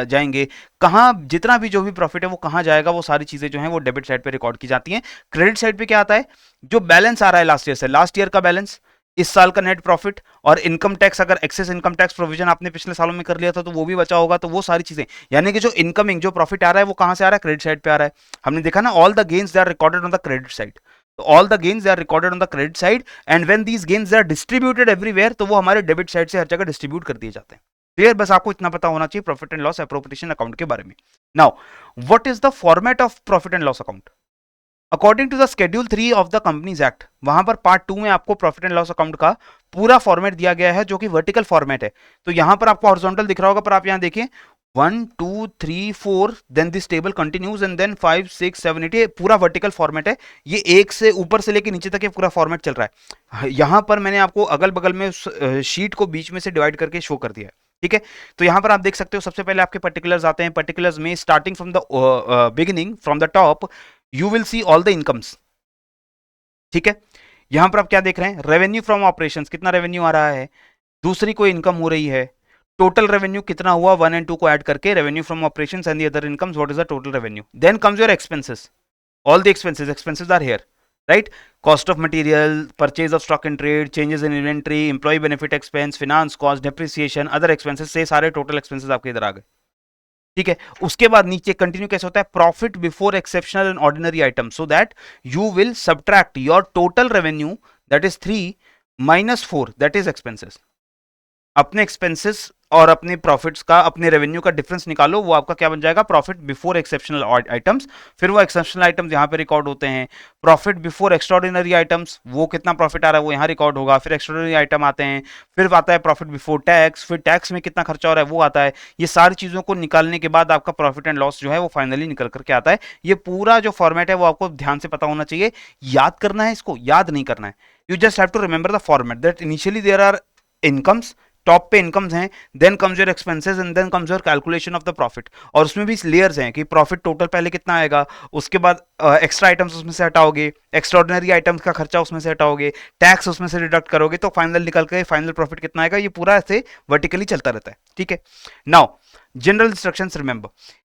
जाएंगे। कहाँ जितना भी जो भी प्रॉफिट है वो कहाँ जाएगा, वो सारी चीजें जो है वो डेबिट साइड पे रिकॉर्ड की जाती हैं। क्रेडिट साइड पे क्या आता है, जो बैलेंस आ रहा है लास्ट ईयर से, लास्ट ईयर का बैलेंस इस साल का नेट प्रॉफिट, और इनकम टैक्स, अगर एक्सेस इनकम टैक्स प्रोविजन आपने पिछले सालों में कर लिया था तो वो भी बचा होगा, तो वो सारी चीजें, यानी कि जो इनकमिंग जो प्रॉफिट आ रहा है वो कहां से आ रहा है, क्रेडिट साइड पे आ रहा है। हमने देखा ना, all the gains they are recorded on the credit side, तो all the gains they are recorded on the credit side, and when these gains they are distributed everywhere, तो वो हमारे डेबिट साइड से हर जगह डिस्ट्रीब्यूट कर दिए जाते हैं। क्लियर, बस आपको इतना पता होना चाहिए profit and loss appropriation account के बारे में। Now what is the format of profit and loss account? According to the schedule 3 of the companies act, वहां पर पार्ट 2 में आपको प्रॉफिट एंड लॉस अकाउंट का पूरा फॉर्मेट दिया गया है, जो कि वर्टिकल फॉर्मेट है। तो यहां पर आपको हॉरिजॉन्टल दिख रहा होगा, पर आप यहां देखिए 1 2 3 4, then this table continues, and then 5 6 7 8, ये पूरा वर्टिकल फॉर्मेट है। ये एक से ऊपर से लेकर नीचे तक ये पूरा फॉर्मेट चल रहा है। यहां पर मैंने आपको अगल बगल में शीट को बीच में से डिवाइड करके शो कर दिया है, ठीक है। तो यहां पर आप देख सकते हो, सबसे पहले आपके पर्टिकुलर्स आते हैं। पर्टिकुलर्स में starting from the beginning, from the top, you will see all the incomes, ठीक है। यहां पर आप क्या देख रहे हैं, रेवेन्यू फ्रॉम ऑपरेशंस, कितना रेवेन्यू आ रहा है, दूसरी कोई इनकम हो रही है, टोटल रेवेन्यू कितना हुआ, 1 एंड 2 को ऐड करके, revenue from operations and the other incomes, what is the total revenue. Then comes your expenses, all the expenses are here, right? Cost of material, purchase of stock in trade, changes in inventory, employee benefit expense, finance cost, depreciation, other expenses से सारे total expenses आपके इधर आ गए, ठीक है। उसके बाद नीचे कंटिन्यू कैसे होता है, profit before exceptional and ordinary item, so that you will subtract your total revenue, that is 3 minus 4, that is expenses. अपने एक्सपेंसेस और अपने प्रॉफिट्स का, अपने रेवेन्यू का डिफरेंस निकालो, वो आपका क्या बन जाएगा, प्रॉफिट बिफोर एक्सेप्शनल आइटम्स। फिर वो एक्सेप्शनल आइटम्स यहाँ पे रिकॉर्ड होते हैं। प्रॉफिट बिफोर एक्स्ट्राऑर्डिनरी आइटम्स, वो कितना प्रॉफिट आ रहा है वो यहाँ रिकॉर्ड होगा। फिर एक्स्ट्राऑर्डिनरी आइटम आते हैं, फिर आता है प्रॉफिट बिफोर टैक्स, फिर टैक्स में कितना खर्चा हो रहा है वो आता है। ये सारी चीजों को निकालने के बाद आपका प्रॉफिट एंड लॉस जो है वो फाइनली निकल करके आता है। ये पूरा जो फॉर्मेट है वो आपको ध्यान से पता होना चाहिए। याद करना है इसको, याद नहीं करना है। You just have to remember the format that initially there are incomes, top पे इनकम्स हैं, then comes your expenses and then comes your calculation of the profit. और उसमें भी लेयर्स हैं कि प्रॉफिट टोटल पहले कितना आएगा, उसके बाद एक्स्ट्रा आइटम्स उसमें से हटाओगे, एक्स्ट्राऑर्डिनरी आइटम्स का खर्चा उसमें से हटाओगे, टैक्स उसमें से डिडक्ट करोगे, तो फाइनल निकल के फाइनल प्रॉफिट कितना आएगा। ये पूरा ऐसे वर्टिकली चलता रहता है, ठीक है। Now general instructions remember,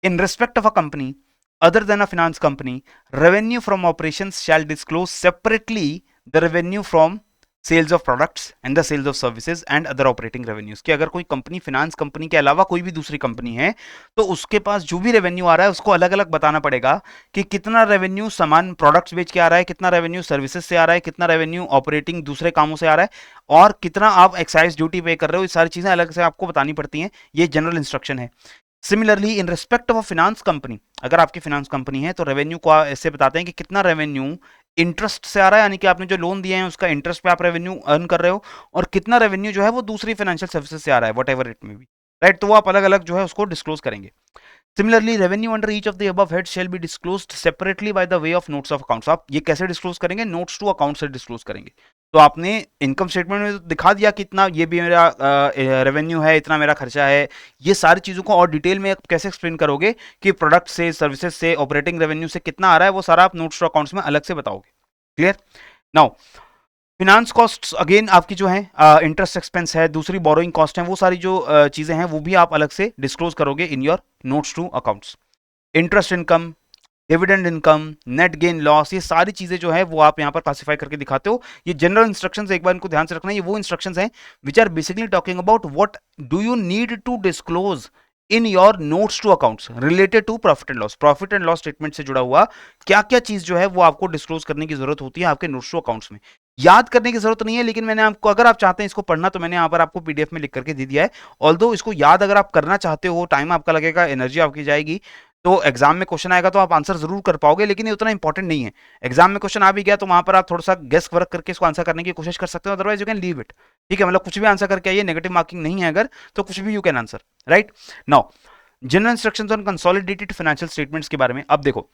in respect of a company other than a finance company, revenue from operations shall disclose separately the revenue from sales of products and the sales of services and other operating revenues. कि अगर कोई company finance company के अलावा कोई भी दूसरी company है तो उसके पास जो भी रेवेन्यू आ रहा है उसको अलग अलग बताना पड़ेगा कि कितना रेवेन्यू सामान प्रोडक्ट्स बेच के आ रहा है, कितना रेवेन्यू सर्विसेज से आ रहा है, कितना रेवेन्यू ऑपरेटिंग दूसरे कामों से आ रहा है, और कितना आप एक्साइज ड्यूटी पे कर रहे हो। ये सारी चीजें अलग से आपको बतानी पड़ती हैं। ये जनरल इंस्ट्रक्शन है। Similarly in respect of a finance company, अगर आपकी फिनांस कंपनी है तो रेवेन्यू को ऐसे बताते हैं कि कितना रेवेन्यू इंटरेस्ट से आ रहा है, यानी कि आपने जो लोन दिया है उसका इंटरेस्ट पे आप रेवेन्यू अर्न कर रहे हो, और कितना रेवेन्यू जो है वो दूसरी फाइनेंशियल सर्विसेज से आ रहा है, वट एवर इट में भी, राइट। तो वो आप अलग अलग जो है उसको डिस्क्लोज करेंगे। Similarly, revenue under each of the above heads shall be disclosed separately by the way of notes of accounts। आप ये कैसे डिस्क्लोज करेंगे, नोट्स टू अकाउंट से डिस्क्लोज करेंगे। तो आपने इनकम स्टेटमेंट में दिखा दिया कि इतना ये भी मेरा रेवेन्यू है, इतना मेरा खर्चा है। ये सारी चीज़ों को और डिटेल में कैसे एक्सप्लेन करोगे कि प्रोडक्ट से, सर्विसेज से, ऑपरेटिंग रेवेन्यू से कितना आ रहा है, वो सारा आप नोट्स टू अकाउंट्स में अलग से बताओगे। Clear. Now finance cost again आपकी जो है इंटरेस्ट एक्सपेंस है, दूसरी बोरोइंग कॉस्ट है, वो सारी जो चीजें हैं वो भी आप अलग से डिस्क्लोज करोगे in your notes to accounts. Interest income, dividend income, net gain loss, ये सारी चीजें जो है वो आप यहाँ पर क्लासिफाई करके दिखाते हो। ये जनरल इंस्ट्रक्शंस, एक बार इनको ध्यान से रखना, ये वो इंस्ट्रक्शंस हैं which are basically talking about what do you need to disclose in your notes to accounts related to profit and loss. Profit and loss statement से जुड़ा हुआ क्या क्या चीज जो है वो आपको डिस्क्लोज करने की जरूरत होती है आपके नोट्स टू अकाउंट्स में। याद करने की जरूरत नहीं है, लेकिन मैंने आपको, अगर आप चाहते हैं इसको पढ़ना, तो मैंने यहाँ पर आपको पीडीएफ में लिख करके दे दिया है। ऑल्दो इसको याद अगर आप करना चाहते हो, टाइम आपका लगेगा, एनर्जी आपकी जाएगी, तो एग्जाम में क्वेश्चन आएगा तो आप आंसर जरूर कर पाओगे, लेकिन ये उतना इंपॉर्टेंट नहीं है। एग्जाम में क्वेश्चन आ भी गया तो वहां पर आप थोड़ा सा गेस वर्क करके इसको आंसर करने की कोशिश कर सकते हो, otherwise you can leave it. ठीक है, मतलब कुछ भी आंसर करके आइए, नेगेटिव मार्किंग नहीं है अगर, तो कुछ भी you can answer, right. Now general instructions on consolidated financial statements के बारे में अब देखो।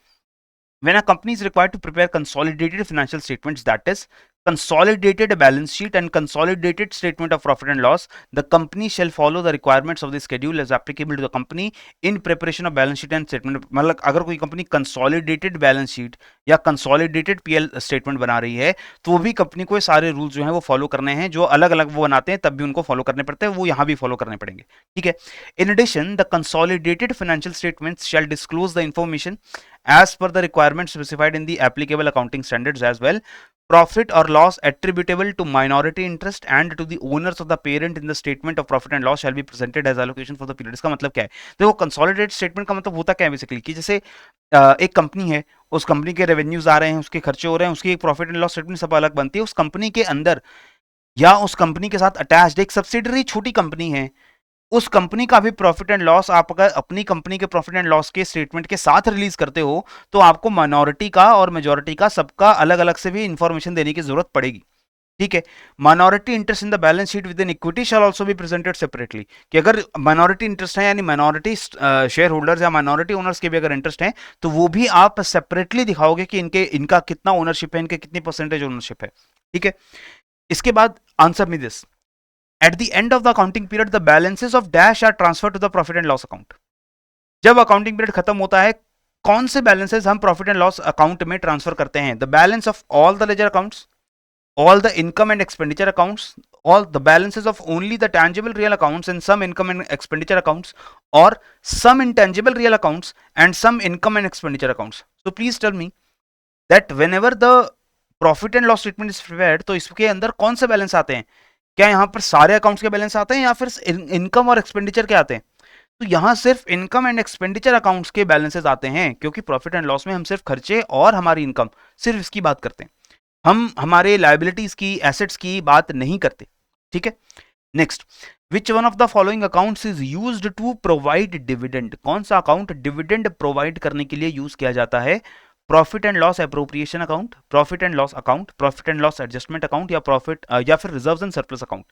When a company is required to prepare consolidated financial statements, that is consolidated balance sheet and consolidated statement of profit and loss, the company shall follow the requirements of the schedule as applicable to the company in preparation of balance sheet and statement। मतलब अगर कोई company consolidated balance sheet या consolidated PL statement बना रही है तो वो भी कंपनी को ये सारे रूल्स जो हैं वो फॉलो करने हैं। जो अलग अलग वो बनाते हैं तब भी उनको फॉलो करने पड़ते हैं, वो यहाँ भी फॉलो करने पड़ेंगे। ठीक है। In addition the consolidated financial statements shall disclose the information as per the requirements specified in the applicable accounting standards as well. Profit or loss attributable to minority interest and to the owners of the parent in the statement of profit and loss shall be presented as allocation for the period. इसका मतलब क्या है? देखो consolidated statement का मतलब होता क्या है बेसिकली कि जैसे एक कंपनी है, उस कंपनी के रेवेन्यूज आ रहे हैं, उसके खर्चे हो रहे हैं, उसकी एक प्रॉफिट एंड लॉस स्टेटमेंट सब अलग बनती है। उस कंपनी के अंदर या उस कंपनी के साथ अटैच्ड एक सब्सिडरी छोटी कंपनी है, उस कंपनी का भी प्रॉफिट एंड लॉस आप अगर अपनी कंपनी के प्रॉफिट एंड लॉस के स्टेटमेंट के साथ रिलीज करते हो तो आपको माइनॉरिटी का और मेजॉरिटी का सबका अलग अलग से भी इंफॉर्मेशन देने की जरूरत पड़ेगी। ठीक है, minority interest in the balance sheet with in equity shell also be presented separately, कि अगर माइनॉरिटी इंटरेस्ट है यानी माइनॉरिटी शेयर होल्डर्स या माइनॉरिटी ओनर्स के भी अगर इंटरेस्ट है तो वो भी आप सेपरेटली दिखाओगे कि इनका कितना ओनरशिप है, इनके कितनी परसेंटेज ओनरशिप है। ठीक है, इसके बाद answer me this, at the end of the accounting period the balances of dash are transferred to the profit and loss account। जब अकाउंटिंग पीरियड खत्म होता है कौन से बैलेंसेस हम प्रॉफिट एंड लॉस अकाउंट में ट्रांसफर करते हैं? The balance of all the ledger accounts, all the income and expenditure accounts, all the balances of only the tangible real accounts and some income and expenditure accounts, or some intangible real accounts and some income and expenditure accounts। So please tell me that whenever the profit and loss statement is prepared तो इसके अंदर कौन से balance आते हैं? क्या यहाँ पर सारे अकाउंट्स के बैलेंस आते हैं या फिर इनकम और एक्सपेंडिचर के आते हैं? तो यहाँ सिर्फ इनकम एंड एक्सपेंडिचर अकाउंट्स के बैलेंसेस आते हैं, क्योंकि प्रॉफिट एंड लॉस में हम सिर्फ खर्चे और हमारी इनकम सिर्फ इसकी बात करते हैं, हम हमारे लायबिलिटीज की एसेट्स की बात नहीं करते। ठीक है, next, which one of the following accounts is used to provide dividend? कौन सा अकाउंट डिविडेंड प्रोवाइड करने के लिए यूज किया जाता है? Profit and loss appropriation account, profit and loss account, profit and loss adjustment account या प्रॉफिट या फिर reserves and surplus account.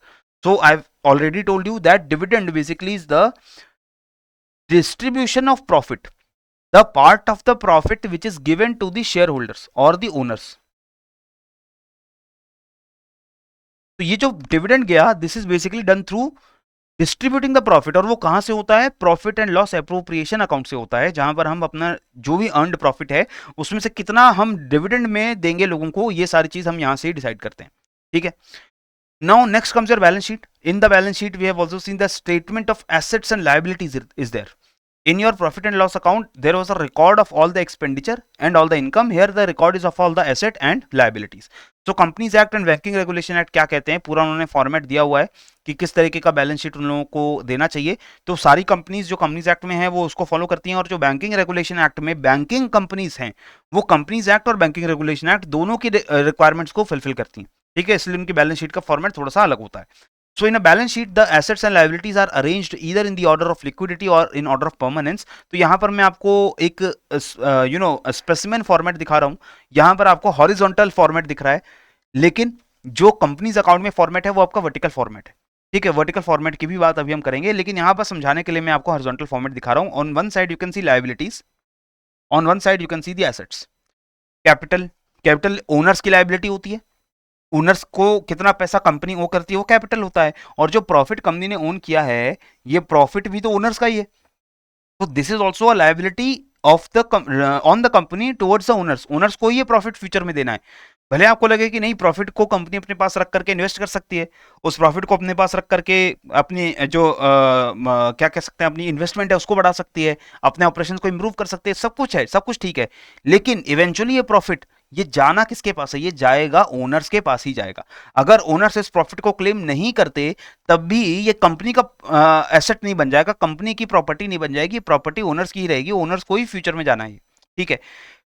So I have already told you that dividend basically is the distribution of profit, the part of the profit which is given to the shareholders or the owners। तो ये जो dividend गया this is basically done through distributing the profit, और वो कहां से होता है? Profit and loss appropriation account से होता है, जहां पर हम अपना जो भी अर्नड प्रॉफिट है उसमें से कितना हम डिविडेंड में देंगे लोगों को, ये सारी चीज हम यहां से डिसाइड करते हैं। ठीक है, now next comes your balance sheet. In the balance sheet we have also seen the statement of assets and liabilities is there. In your profit and loss account, there was a record of all the expenditure and all the income. Here the record is of all the asset and liabilities. So Companies Act and Banking Regulation Act क्या कहते हैं, पूरा उन्होंने format दिया हुआ है कि किस तरीके का बैलेंस शीट उन लोगों को देना चाहिए। तो सारी कंपनीज जो कंपनीज एक्ट में है वो उसको फॉलो करती हैं, और जो बैंकिंग रेगुलेशन एक्ट में बैंकिंग कंपनीज हैं वो कंपनीज एक्ट और बैंकिंग रेगुलेशन एक्ट दोनों की रिक्वायरमेंट्स को फुलफिल करती हैं। ठीक है, इसलिए उनकी बैलेंस शीट का फॉर्मेट थोड़ा सा अलग होता है। So in a balance sheet the assets and liabilities are arranged either in the order of liquidity or in order of permanence। तो यहाँ पर मैं आपको एक स्पेसिमेन फॉर्मेट दिखा रहा हूँ, यहाँ पर आपको हॉरिजॉन्टल फॉर्मेट दिख रहा है, लेकिन जो कंपनीज अकाउंट में फॉर्मेट है वो आपका वर्टिकल फॉर्मेट है। ठीक है, वर्टिकल फॉर्मेट की भी बात अभी हम करेंगे, लेकिन यहाँ पर समझाने के लिए मैं आपको हॉरिजॉन्टल फॉर्मेट दिखा रहा हूँ। On one side you can C liabilities, on one side you can see the assets. Capital, capital owners की लायबिलिटी होती है, ओनर्स को कितना पैसा कंपनी ओ करती है वो कैपिटल होता है, और जो प्रॉफिट कंपनी ने ओन किया है ये प्रॉफिट भी तो ओनर्स का ही है। तो this is also a liability of the on the company towards the owners. Owners को ये प्रॉफिट फ्यूचर में देना है। भले आपको लगे कि नहीं प्रॉफिट को कंपनी अपने पास रख करके इन्वेस्ट कर सकती है, उस प्रॉफिट को अपने पास रख करके अपनी जो क्या कह सकते हैं अपनी इन्वेस्टमेंट है उसको बढ़ा सकती है, अपने ऑपरेशन को इंप्रूव कर सकती है, सब कुछ है, सब कुछ ठीक है, लेकिन इवेंचुअली ये प्रॉफिट ये जाना किसके पास है? ये जाएगा ओनर्स के पास ही जाएगा। अगर ओनर्स इस प्रॉफिट को क्लेम नहीं करते तब भी ये कंपनी का एसेट नहीं बन जाएगा, कंपनी की प्रॉपर्टी नहीं बन जाएगी, प्रॉपर्टी ओनर्स की ही रहेगी, ओनर्स को ही फ्यूचर में जाना है। ठीक है,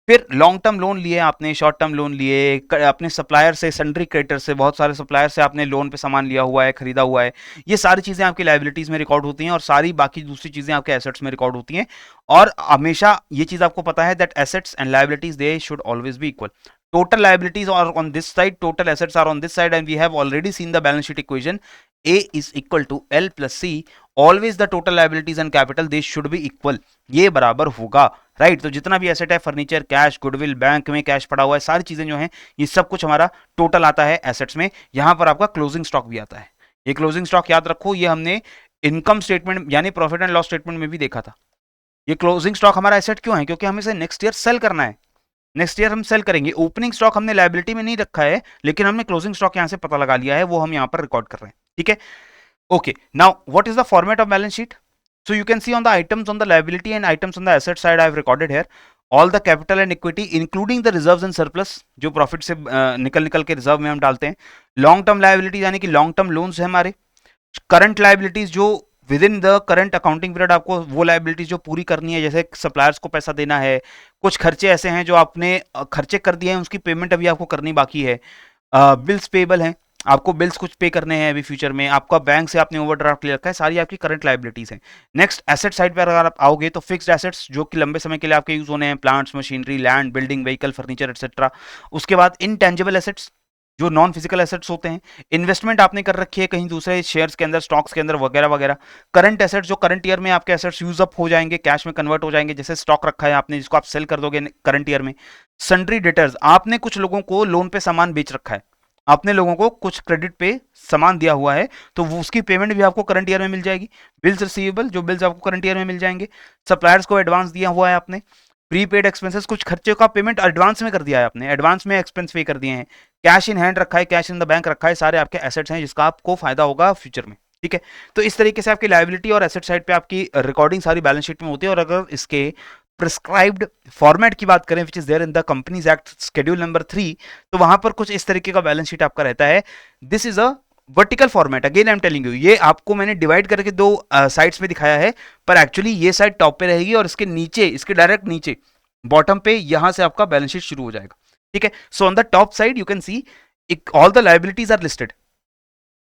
फिर लॉन्ग टर्म लोन लिए आपने, शॉर्ट टर्म लोन लिए, अपने सप्लायर से, सन्ड्री क्रेडिटर से, बहुत सारे सप्लायर से आपने लोन पे सामान लिया हुआ है, खरीदा हुआ है, ये सारी चीजें आपकी लायबिलिटीज में रिकॉर्ड होती हैं और सारी बाकी दूसरी चीजें आपके एसेट्स में रिकॉर्ड होती हैं। और हमेशा ये चीज आपको पता है that assets and liabilities they should always be equal. Total liabilities are on this side, total assets are on this side, and we have already seen the balance sheet equation. A is equal to L plus C. Always the total liabilities and capital they should be equal. ये बराबर होगा, right? तो जितना भी asset है, furniture, cash, goodwill, bank में cash पड़ा हुआ है, सारी चीजें जो हैं ये सब कुछ हमारा टोटल आता है एसेट्स में। यहाँ पर आपका क्लोजिंग स्टॉक भी आता है। ये क्लोजिंग स्टॉक याद रखो, ये हमने इनकम स्टेटमेंट यानी प्रॉफिट एंड लॉस स्टेटमेंट में भी देखा था। ये क्लोजिंग स्टॉक हमारा एसेट क्यों है? क्योंकि हमें इसे नेक्स्ट ईयर सेल करना है, नेक्स्ट ईयर हम सेल करेंगे। ओपनिंग स्टॉक हमने लायबिलिटी में नहीं रखा है, लेकिन हमने क्लोजिंग स्टॉक यहां से पता लगा लिया है, वो हम यहां पर रिकॉर्ड कर रहे हैं। ठीक है, okay, now what is the format of balance sheet? So you can see on the items on the liability and items on the asset side I have recorded here. All the capital and equity including the reserves and surplus, जो profit से निकल के reserve में हम डालते हैं। Long term liabilities यानी कि लॉन्ग टर्म लोन्स है हमारे। करंट लायबिलिटीज जो with in the current accounting period आपको वो लायबिलिटीज जो पूरी करनी है, जैसे सप्लायर्स को पैसा देना है, कुछ खर्चे ऐसे हैं जो आपने खर्चे कर दिए हैं, उसकी पेमेंट अभी आपको करनी बाकी है। बिल्स पेबल हैं, आपको बिल्स कुछ पे करने हैं अभी फ्यूचर में, आपका बैंक से आपने ओवरड्राफ्ट ले रखा है, सारी आपकी करंट लायबिलिटीज हैं। नेक्स्ट एसेट साइड पर अगर आप आओगे तो फिक्स्ड एसेट्स जो कि लंबे समय के लिए आपके यूज होने हैं, plants, machinery, land, building, vehicle, furniture etcetera. उसके बाद इनटेंजिबल एसेट्स जो नॉन फिजिकल एसेट्स होते हैं। इन्वेस्टमेंट आपने कर रखी है कहीं दूसरे शेयर्स के अंदर, स्टॉक्स के अंदर वगैरह वगैरह। करंट एसेट्स जो करंट ईयर में आपके एसेट्स यूज अप हो जाएंगे, कैश में कन्वर्ट हो जाएंगे, जैसे स्टॉक रखा है आपने जिसको आप सेल कर दोगे करंट ईयर में। सन्ड्री डेटर्स, आपने कुछ लोगों को लोन पे सामान बेच रखा है, आपने लोगों को कुछ क्रेडिट पे सामान दिया हुआ है, तो वो उसकी पेमेंट भी आपको करंट ईयर में मिल जाएगी। बिल्स रिसीवेबल, जो बिल्स आपको करंट ईयर में मिल जाएंगे। सप्लायर्स को एडवांस दिया हुआ है आपने। प्रीपेड एक्सपेंसेस, कुछ खर्चे का पेमेंट एडवांस में कर दिया है आपने, एडवांस में एक्सपेंस पे कर दिए हैं। कैश इन हैंड रखा है, कैश इन द बैंक रखा है, सारे आपके एसेट्स हैं जिसका आपको फायदा होगा फ्यूचर में। ठीक है, तो इस तरीके से आपकी लायबिलिटी और एसेट साइड पे आपकी रिकॉर्डिंग सारी बैलेंस शीट में होती है। और अगर इसके प्रिस्क्राइब्ड फॉर्मेट की बात करें which is there in the companies act schedule number 3, तो वहां पर कुछ इस तरीके का बैलेंस शीट आपका रहता है। This is a vertical format, again I am telling you, ये आपको मैंने डिवाइड करके दो साइड्स में दिखाया है, पर एक्चुअली ये साइड टॉप पे रहेगी और इसके नीचे, इसके डायरेक्ट नीचे बॉटम पे यहां से आपका बैलेंस शीट शुरू हो जाएगा। ठीक है, so on the top side you can see all the liabilities are listed,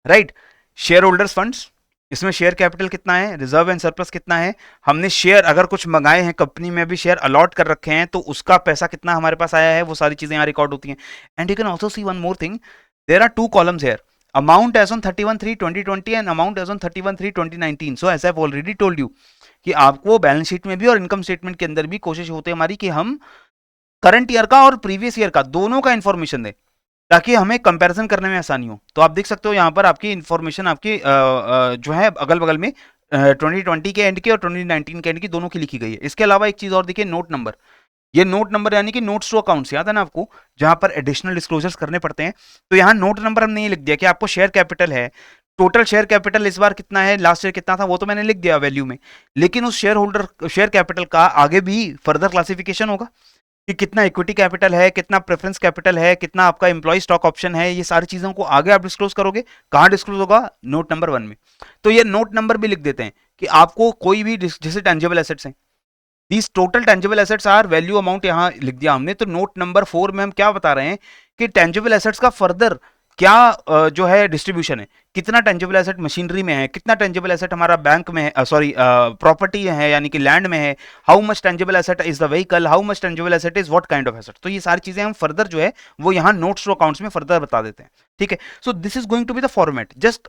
right. Shareholders funds, इसमें शेयर कैपिटल कितना है, रिजर्व एंड सरप्लस कितना है, हमने शेयर अगर कुछ मंगाए हैं कंपनी में, भी शेयर अलॉट कर रखे हैं तो उसका पैसा कितना हमारे पास आया है, वो सारी चीजें यहाँ रिकॉर्ड होती हैं। And you can also see one more thing, there are two columns here, amount as on 31/3/2020 and amount as on 31/3/2019। So as I have already told you कि आपको बैलेंस शीट में भी और इनकम स्टेटमेंट के अंदर भी कोशिश होती है हमारी कि हम करंट ईयर का और प्रीवियस ईयर का दोनों का इंफॉर्मेशन दें, ताकि हमें कंपैरिजन करने में आसानी हो। तो आप देख सकते हो यहाँ पर आपकी इंफॉर्मेशन आपकी जो है अगल बगल में 2020 के एंड की और 2019 के एंड की दोनों की लिखी गई है। इसके अलावा एक चीज और देखिए, नोट नंबर, ये नोट नंबर यानी कि नोट्स टू अकाउंट्स, याद है ना आपको, जहां पर एडिशनल डिस्क्लोजर्स करने पड़ते हैं, तो यहाँ नोट नंबर हमने ये लिख दिया कि आपको शेयर कैपिटल है, टोटल शेयर कैपिटल इस बार कितना है, लास्ट ईयर कितना था, वो तो मैंने लिख दिया वैल्यू में, लेकिन उस शेयर होल्डर शेयर कैपिटल का आगे भी फर्दर क्लासिफिकेशन होगा कि कितना इक्विटी कैपिटल है, कितना प्रेफरेंस कैपिटल है, कितना आपका एम्प्लॉय स्टॉक ऑप्शन है, ये सारी चीजों को आगे आप डिस्क्लोज करोगे। कहाँ डिस्क्लोज होगा, नोट नंबर 1 में। तो ये नोट नंबर भी लिख देते हैं कि आपको कोई भी जैसे टेंजिबल एसेट्स हैं, these total tangible assets are value amount, यहाँ लिख दिया हमने। तो नोट नंबर 4 में हम क्या बता रहे हैं कि टेंजिबल एसेट्स का फर्दर क्या जो है डिस्ट्रीब्यूशन है, कितना टेंजिबल एसेट मशीनरी में है, कितना टेंजिबल एसेट हमारा बैंक में है, सॉरी प्रॉपर्टी है यानी कि लैंड में है, how much tangible asset is the vehicle, how much tangible asset is what kind of asset. तो ये सारी चीजें हम फर्दर जो है वो यहाँ नोट्स टू अकाउंट्स में फर्दर बता देते हैं। ठीक है, so this is going to be the format, just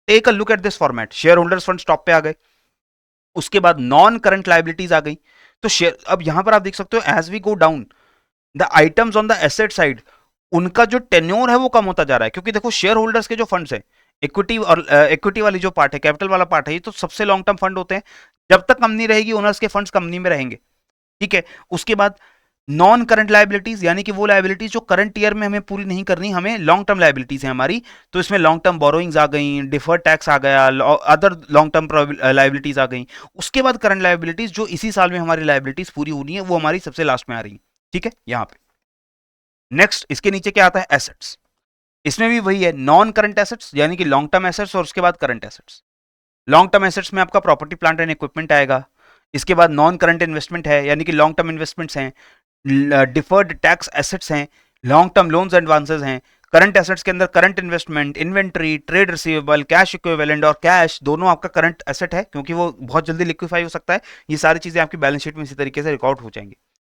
take a look at this format. Shareholders fund top पे आ गए, उसके बाद नॉन करंट लायबिलिटीज आ गई। तो शेयर, अब यहां पर आप देख सकते हो as we go down the items on the asset side, उनका जो टेन्योर है वो कम होता जा रहा है, क्योंकि देखो शेयर होल्डर्स के जो फंड्स है, इक्विटी और इक्विटी वाली जो पार्ट है, कैपिटल वाला पार्ट है, ये तो सबसे लॉन्ग टर्म फंड होते हैं, जब तक कंपनी रहेगी ओनर्स के फंड्स कंपनी में रहेंगे। ठीक है, उसके बाद नॉन करंट लायबिलिटीज यानी कि वो लायबिलिटीज जो करंट ईयर में हमें पूरी नहीं करनी, हमें लॉन्ग टर्म लायबिलिटीज है हमारी, तो इसमें लॉन्ग टर्म बोरोइंग्स आ गई, डिफर्ड टैक्स आ गया, अदर लॉन्ग टर्म लायबिलिटीज आ गई। उसके बाद करंट लायबिलिटीज जो इसी साल में हमारी लायबिलिटीज पूरी होनी है, वो हमारी सबसे लास्ट में आ रही। ठीक है, यहाँ पे नेक्स्ट इसके नीचे क्या आता है, एसेट्स। इसमें भी वही है, नॉन करंट एसेट्स यानी कि लॉन्ग टर्म एसेट्स और उसके बाद current assets. Long term assets में आपका प्रॉपर्टी प्लांट एंड इक्विपमेंट आएगा, इसके बाद नॉन करंट इन्वेस्टमेंट है यानी कि लॉन्ग टर्म इन्वेस्टमेंट्स हैं, डिफर्ड टैक्स एसेट्स हैं, लॉन्ग टर्म लोन्स एडवांसेस हैं। करंट एसेट्स के अंदर current investment, inventory, trade receivable, cash equivalent और कैश दोनों आपका करंट एसेट है, क्योंकि वो बहुत जल्दी लिक्विफाई हो सकता है। ये सारी चीजें आपकी बैलेंस शीट में इसी तरीके से रिकॉर्ड हो जाएंगी।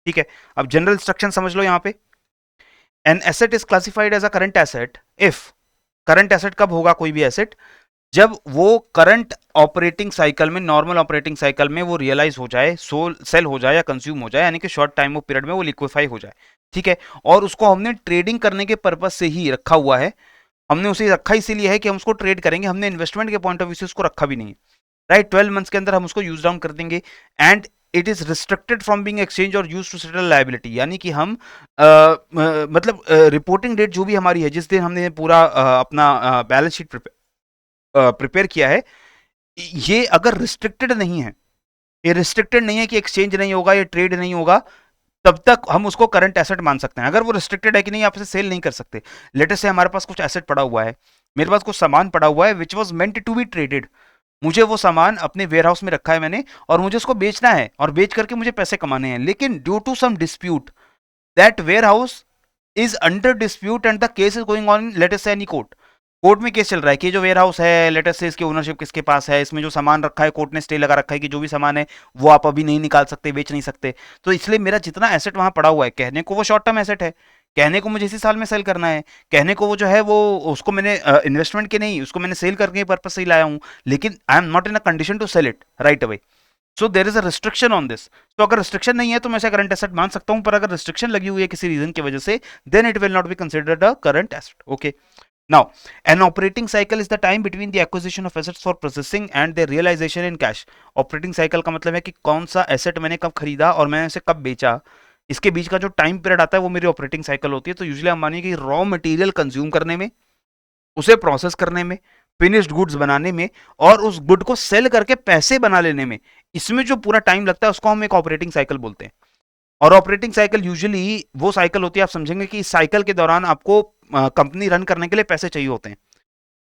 ठीक है, अब जनरल इंस्ट्रक्शन समझ लो यहाँ पे, an asset is classified as a current asset if, current asset कब होगा कोई भी एसेट, जब वो करंट ऑपरेटिंग साइकिल में, नॉर्मल ऑपरेटिंग साइकिल में वो रियलाइज हो जाए, सेल हो जाए या कंज्यूम हो जाए, यानी कि शॉर्ट टाइम ऑफ पीरियड में वो लिक्विफाई हो जाए। ठीक है, और उसको हमने ट्रेडिंग करने के पर्पज से ही रखा हुआ है, हमने उसे रखा इसीलिए है कि हम उसको ट्रेड करेंगे, हमने इन्वेस्टमेंट के पॉइंट ऑफ व्यू से उसको रखा भी नहीं है, राइट। 12 मंथ्स के अंदर हम उसको यूज डाउन कर देंगे and it is restricted from being exchange और यूज टू सेटल लायबिलिटी, यानी कि हम मतलब रिपोर्टिंग डेट जो भी हमारी है, जिस दिन हमने पूरा अपना बैलेंस शीट प्रिपेयर किया है, ये अगर रिस्ट्रिक्टेड नहीं है, ये रिस्ट्रिक्टेड नहीं है कि एक्सचेंज नहीं होगा, ये ट्रेड नहीं होगा, तब तक हम उसको करंट एसेट मान सकते हैं। अगर वो रिस्ट्रिक्टेड है कि नहीं, आप इसे सेल नहीं कर सकते। लेटेस्ट से हमारे पास कुछ एसेट पड़ा हुआ है, मेरे पास कुछ सामान पड़ा हुआ है which was meant to be traded, मुझे वो सामान अपने वेयर हाउस में रखा है मैंने, और मुझे उसको बेचना है और बेच करके मुझे पैसे कमाने हैं, लेकिन due to some dispute that warehouse is under dispute and the case is going on latest से एनी कोर्ट, कोर्ट में केस चल रहा है कि जो वेयर हाउस है लेटेस्ट से इसकी ओनरशिप किसके पास है, इसमें जो सामान रखा है कोर्ट ने स्टे लगा रखा है कि जो भी सामान है वो आप अभी नहीं निकाल सकते, बेच नहीं सकते। तो इसलिए मेरा जितना एसेट वहां पड़ा हुआ है, कहने को वो शॉर्ट टर्म एसेट है, कहने को मुझे इसी साल में सेल करना है, कहने को वो जो है वो उसको मैंने इन्वेस्टमेंट के नहीं, उसको मैंने सेल करने के पर्पज से ही लाया हूं, लेकिन I am not in a condition to sell it right away. So there is a restriction on this. तो अगर रिस्ट्रिक्शन नहीं है तो मैं इसे करंट एसेट मान सकता हूं, पर अगर रिस्ट्रिक्शन लगी हुई है किसी रीजन की वजह से, then it will not be considered a current asset. Okay, now an operating cycle is the time between the acquisition of assets for processing and their realization in cash। Operating cycle का मतलब है कि कौन सा asset मैंने कब खरीदा और मैंने उसे कब बेचा, इसके बीच का जो टाइम पीरियड आता है वो मेरी ऑपरेटिंग साइकिल होती है। तो यूजुअली हम मानिए कि रॉ मटेरियल कंज्यूम करने में, उसे प्रोसेस करने में, फिनिश्ड गुड्स बनाने में, और उस गुड को सेल करके पैसे बना लेने में, इसमें जो पूरा टाइम लगता है उसको हम एक ऑपरेटिंग साइकिल बोलते हैं। और ऑपरेटिंग साइकिल यूजुअली वो साइकिल होती है, आप समझेंगे कि इस साइकिल के दौरान आपको कंपनी रन करने के लिए पैसे चाहिए होते हैं।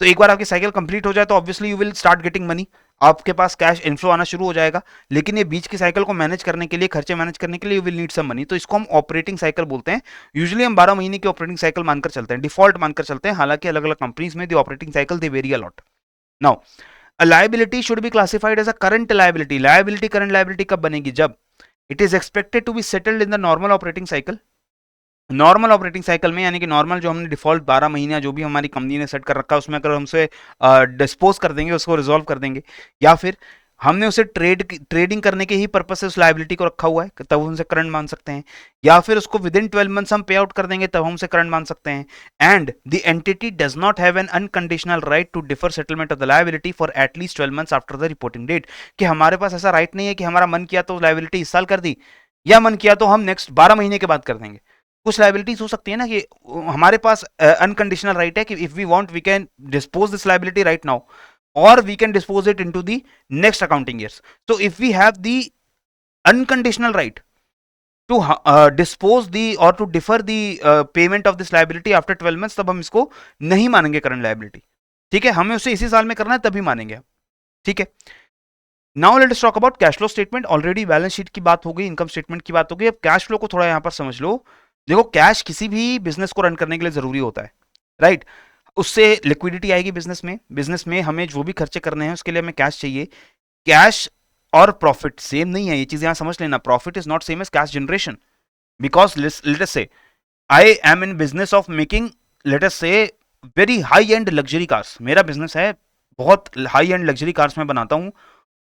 तो एक बार आपकी साइकिल कंप्लीट हो जाए तो obviously you will start getting money, आपके पास कैश इनफ्लो आना शुरू हो जाएगा, लेकिन ये बीच की साइकिल को मैनेज करने के लिए, खर्चे मैनेज करने के लिए you will need some money. तो इसको हम ऑपरेटिंग साइकिल बोलते हैं। यूजुअली हम 12 महीने की ऑपरेटिंग साइकिल मानकर चलते हैं, डिफॉल्ट मानकर चलते हैं, हालांकि अलग अलग कंपनीज में the operating cycle they vary a lot. Now a liability should be classified as a current liability. Liability current liability कब बनेगी? जब it is expected to be settled in the normal operating cycle. Normal operating cycle में, यानी कि normal जो हमने default 12 महीना जो भी हमारी कंपनी ने सेट कर रखा है उसमें अगर हमसे डिस्पोज कर देंगे, उसको रिजॉल्व कर देंगे, या फिर हमने उसे ट्रेडिंग करने के ही पर्पज से उस लायबिलिटी को रखा हुआ है, तब हम उसे करंट मान सकते हैं, या फिर उसको विद इन 12 मंथ्स हम पे आउट कर देंगे तब हम उसे करंट मान सकते हैं। And the entity does not have an unconditional right to defer settlement of the liability for at least 12 months after the reporting date. कि हमारे पास ऐसा राइट नहीं है कि हमारा मन किया तो लायबिलिटी इस साल कर दी, या मन किया तो हम नेक्स्ट 12 महीने के बाद कर देंगे। कुछ लाइबिलिटीज हो सकती है ना कि हमारे पास अनकंडीशनल राइट है कि if we want we can dispose this liability right now, और we can dispose it into the next accounting years. So if we have the unconditional right to dispose the और to defer the payment of this liability after 12 months, तब हम इसको नहीं मानेंगे current liability. ठीक है, हमें उसे इसी साल में करना है तभी मानेंगे। ठीक है, now let's talk about cash flow statement. Already balance sheet की बात हो गई, इनकम स्टेटमेंट की बात हो गई, अब कैश फ्लो को थोड़ा यहां पर समझ लो। देखो, कैश किसी भी बिजनेस को रन करने के लिए जरूरी होता है, राइट? उससे लिक्विडिटी आएगी बिजनेस में, बिजनेस में हमें जो भी खर्चे करने हैं उसके लिए हमें कैश चाहिए। कैश और प्रॉफिट सेम नहीं है, ये चीज यहां समझ लेना। Profit is not same as cash generation, because let us say I am in business of making, let us say, very high and luxury cars. मेरा बिजनेस है, बहुत हाई एंड लग्जरी कार्स में बनाता हूं,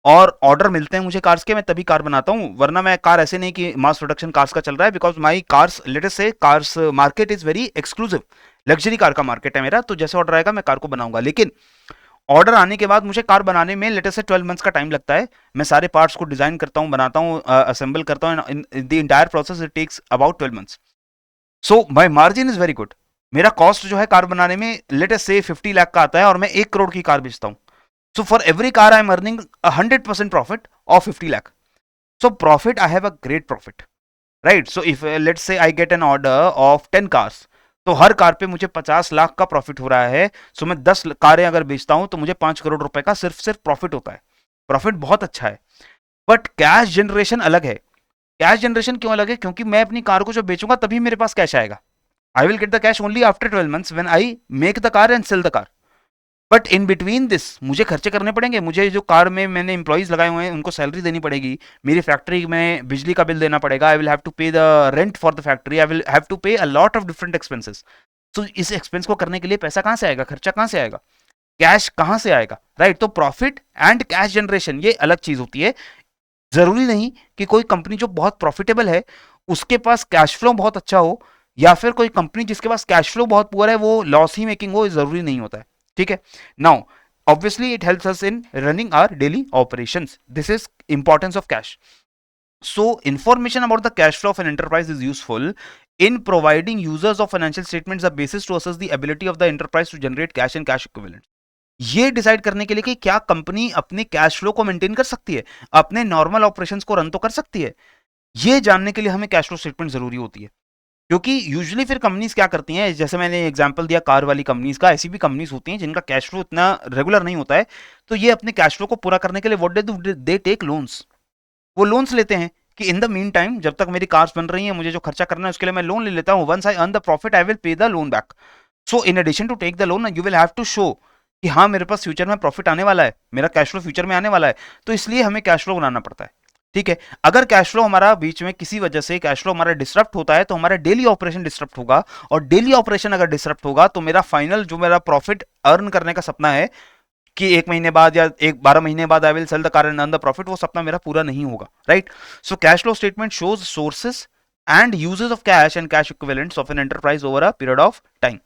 और ऑर्डर मिलते हैं मुझे कार्स के, मैं तभी कार बनाता हूं, वरना मैं कार ऐसे नहीं कि मास प्रोडक्शन कार्स का चल रहा है, बिकॉज माई कार्स, लेटेस्ट से, cars market is very exclusive, luxury car का मार्केट है मेरा। तो जैसे ऑर्डर आएगा मैं कार को बनाऊंगा, लेकिन ऑर्डर आने के बाद मुझे कार बनाने में लेटेस्ट से 12 मंथ्स का टाइम लगता है। मैं सारे पार्ट्स को डिजाइन करता हूं, बनाता हूं, असेंबल करता हूं, the entire process it takes about 12 months. So my margin is very good. मेरा कॉस्ट जो है कार बनाने में लेटेस्ट से 50 लाख का आता है, और मैं 1 करोड़ की कार बेचता हूं। So for every car I am earning 100% profit of 50 lakh. So profit, I have a great profit, right? So if let's say I get an order of 10 cars, तो हर कार पे मुझे 50 लाख का प्रॉफिट हो रहा है। सो मैं 10 कारें अगर बेचता हूं तो मुझे 5 करोड़ रुपए का सिर्फ प्रॉफिट होता है। प्रॉफिट बहुत अच्छा है, बट कैश जनरेशन अलग है। कैश जनरेशन क्यों अलग है? क्योंकि मैं अपनी कार को जब बेचूंगा तभी मेरे पास कैश आएगा। I will get the cash only after 12 months when I make the car and sell the car. But in between this मुझे खर्चे करने पड़ेंगे, मुझे जो कार में मैंने इंप्लॉइज लगाए हुए हैं उनको सैलरी देनी पड़ेगी, मेरी फैक्ट्री में बिजली का बिल देना पड़ेगा, I will have to pay the rent for the factory, I will have to pay a lot of different expenses. तो इस एक्सपेंस को करने के लिए पैसा कहां से आएगा, खर्चा कहां से आएगा, कैश कहां से आएगा, राइट? तो प्रॉफिट एंड कैश जनरेशन ये अलग चीज होती है। जरूरी नहीं कि कोई कंपनी जो बहुत प्रॉफिटेबल है उसके पास कैश फ्लो बहुत अच्छा हो, या फिर कोई कंपनी जिसके पास कैश फ्लो बहुत पुअर है वो लॉस ही मेकिंग हो, जरूरी नहीं होता है। ठीक है, now obviously it helps us in running our daily operations. This is importance of cash. So information about the cash flow of an enterprise is useful in providing users of financial statements a basis to assess the ability of the enterprise to generate cash and cash equivalents. ये decide करने के लिए कि क्या company अपने cash flow को maintain कर सकती है, अपने नॉर्मल ऑपरेशंस को रन तो कर सकती है। ये जानने के लिए हमें कैश फ्लो स्टेटमेंट जरूरी होती है, क्योंकि यूजुअली फिर कंपनीज क्या करती हैं, जैसे मैंने एग्जांपल दिया कार वाली कंपनीज का, ऐसी भी कंपनीज होती हैं जिनका कैश फ्लो इतना रेगुलर नहीं होता है, तो ये अपने कैश फ्लो को पूरा करने के लिए व्हाट दे टेक लोन्स, वो लोन्स लेते हैं कि इन द मीन टाइम जब तक मेरी कार्स बन रही हैं, मुझे जो खर्चा करना है उसके लिए मैं लोन ले लेता हूँ, once I earn the profit I will pay the loan back. So in addition to take the loan you will have to show कि हाँ मेरे पास फ्यूचर में प्रॉफिट आने वाला है, मेरा कैश फ्लो फ्यूचर में आने वाला है, तो इसलिए हमें कैश फ्लो बनाना पड़ता है। ठीक है, अगर कैश फ्लो हमारा बीच में किसी वजह से कैश फ्लो हमारा डिस्टर्ब होता है तो हमारा डेली ऑपरेशन डिस्टर्ब होगा, और डेली ऑपरेशन अगर डिस्टर्ब होगा तो मेरा फाइनल जो मेरा प्रॉफिट अर्न करने का सपना है कि 1 महीने बाद या 12 महीने बाद I will sell the car and earn the profit, वो सपना मेरा पूरा नहीं होगा, right. So cash flow statement shows sources and uses of cash and cash equivalents of an enterprise over a period of time,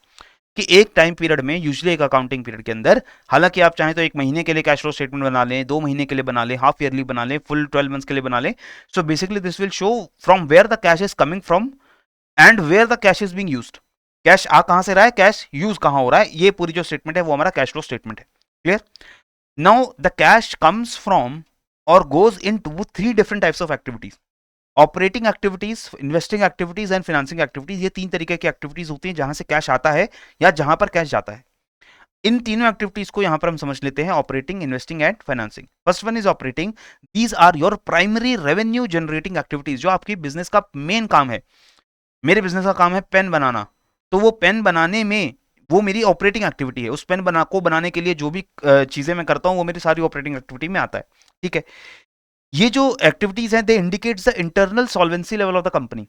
कि एक time period में, usually एक अकाउंटिंग पीरियड के अंदर, हालांकि आप चाहें तो 1 महीने के लिए कैश फ्लो स्टेटमेंट बना लें, 2 महीने के लिए बना लें, हाफ ईयरली बना लें, फुल 12 मंथ्स के लिए बना लें। So basically this will show from where the cash is coming from and where the cash is being used, cash आ कहां से रहा है, कैश यूज कहां हो रहा है, ये पूरी जो स्टेटमेंट है वो हमारा कैश फ्लो स्टेटमेंट है। Clear? Now the cash comes from और goes into 3 different types of activities, operating activities, investing activities and financing activities. ये 3 तरीके की एक्टिविटीज होती हैं जहां से कैश आता है या जहां पर कैश जाता है। इन तीनों एक्टिविटीज को यहां पर हम समझ लेते हैं, operating, investing and financing. First one is operating, these are your primary revenue generating activities, जो आपकी बिजनेस का मेन काम है। मेरे बिजनेस का काम है पेन बनाना, तो वो पेन बनाने में वो मेरी ऑपरेटिंग एक्टिविटी है, उस पेन बनाने के लिए जो भी चीजें मैं करता हूं वो मेरी सारी ऑपरेटिंग एक्टिविटी में आता है। ठीक है, ये जो एक्टिविटीज हैं they indicates the internal solvency level of the company,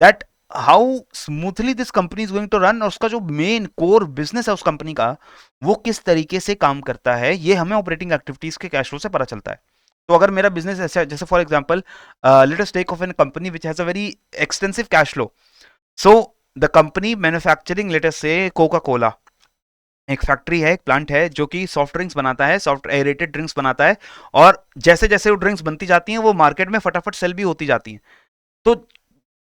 that how smoothly this company is going to run, और उसका जो मेन कोर बिजनेस है उस कंपनी का वो किस तरीके से काम करता है, ये हमें ऑपरेटिंग एक्टिविटीज के कैश फ्लो से पता चलता है। तो अगर मेरा बिजनेस ऐसा, जैसे for example let us take of an company which has a very extensive cash flow. So the company manufacturing, let us say Coca Cola, एक फैक्ट्री है, एक प्लांट है जो कि सॉफ्ट ड्रिंक्स बनाता है, सॉफ्ट एरेटेड ड्रिंक्स बनाता है, और जैसे जैसे वो ड्रिंक्स बनती जाती हैं वो मार्केट में फटाफट सेल भी होती जाती हैं। तो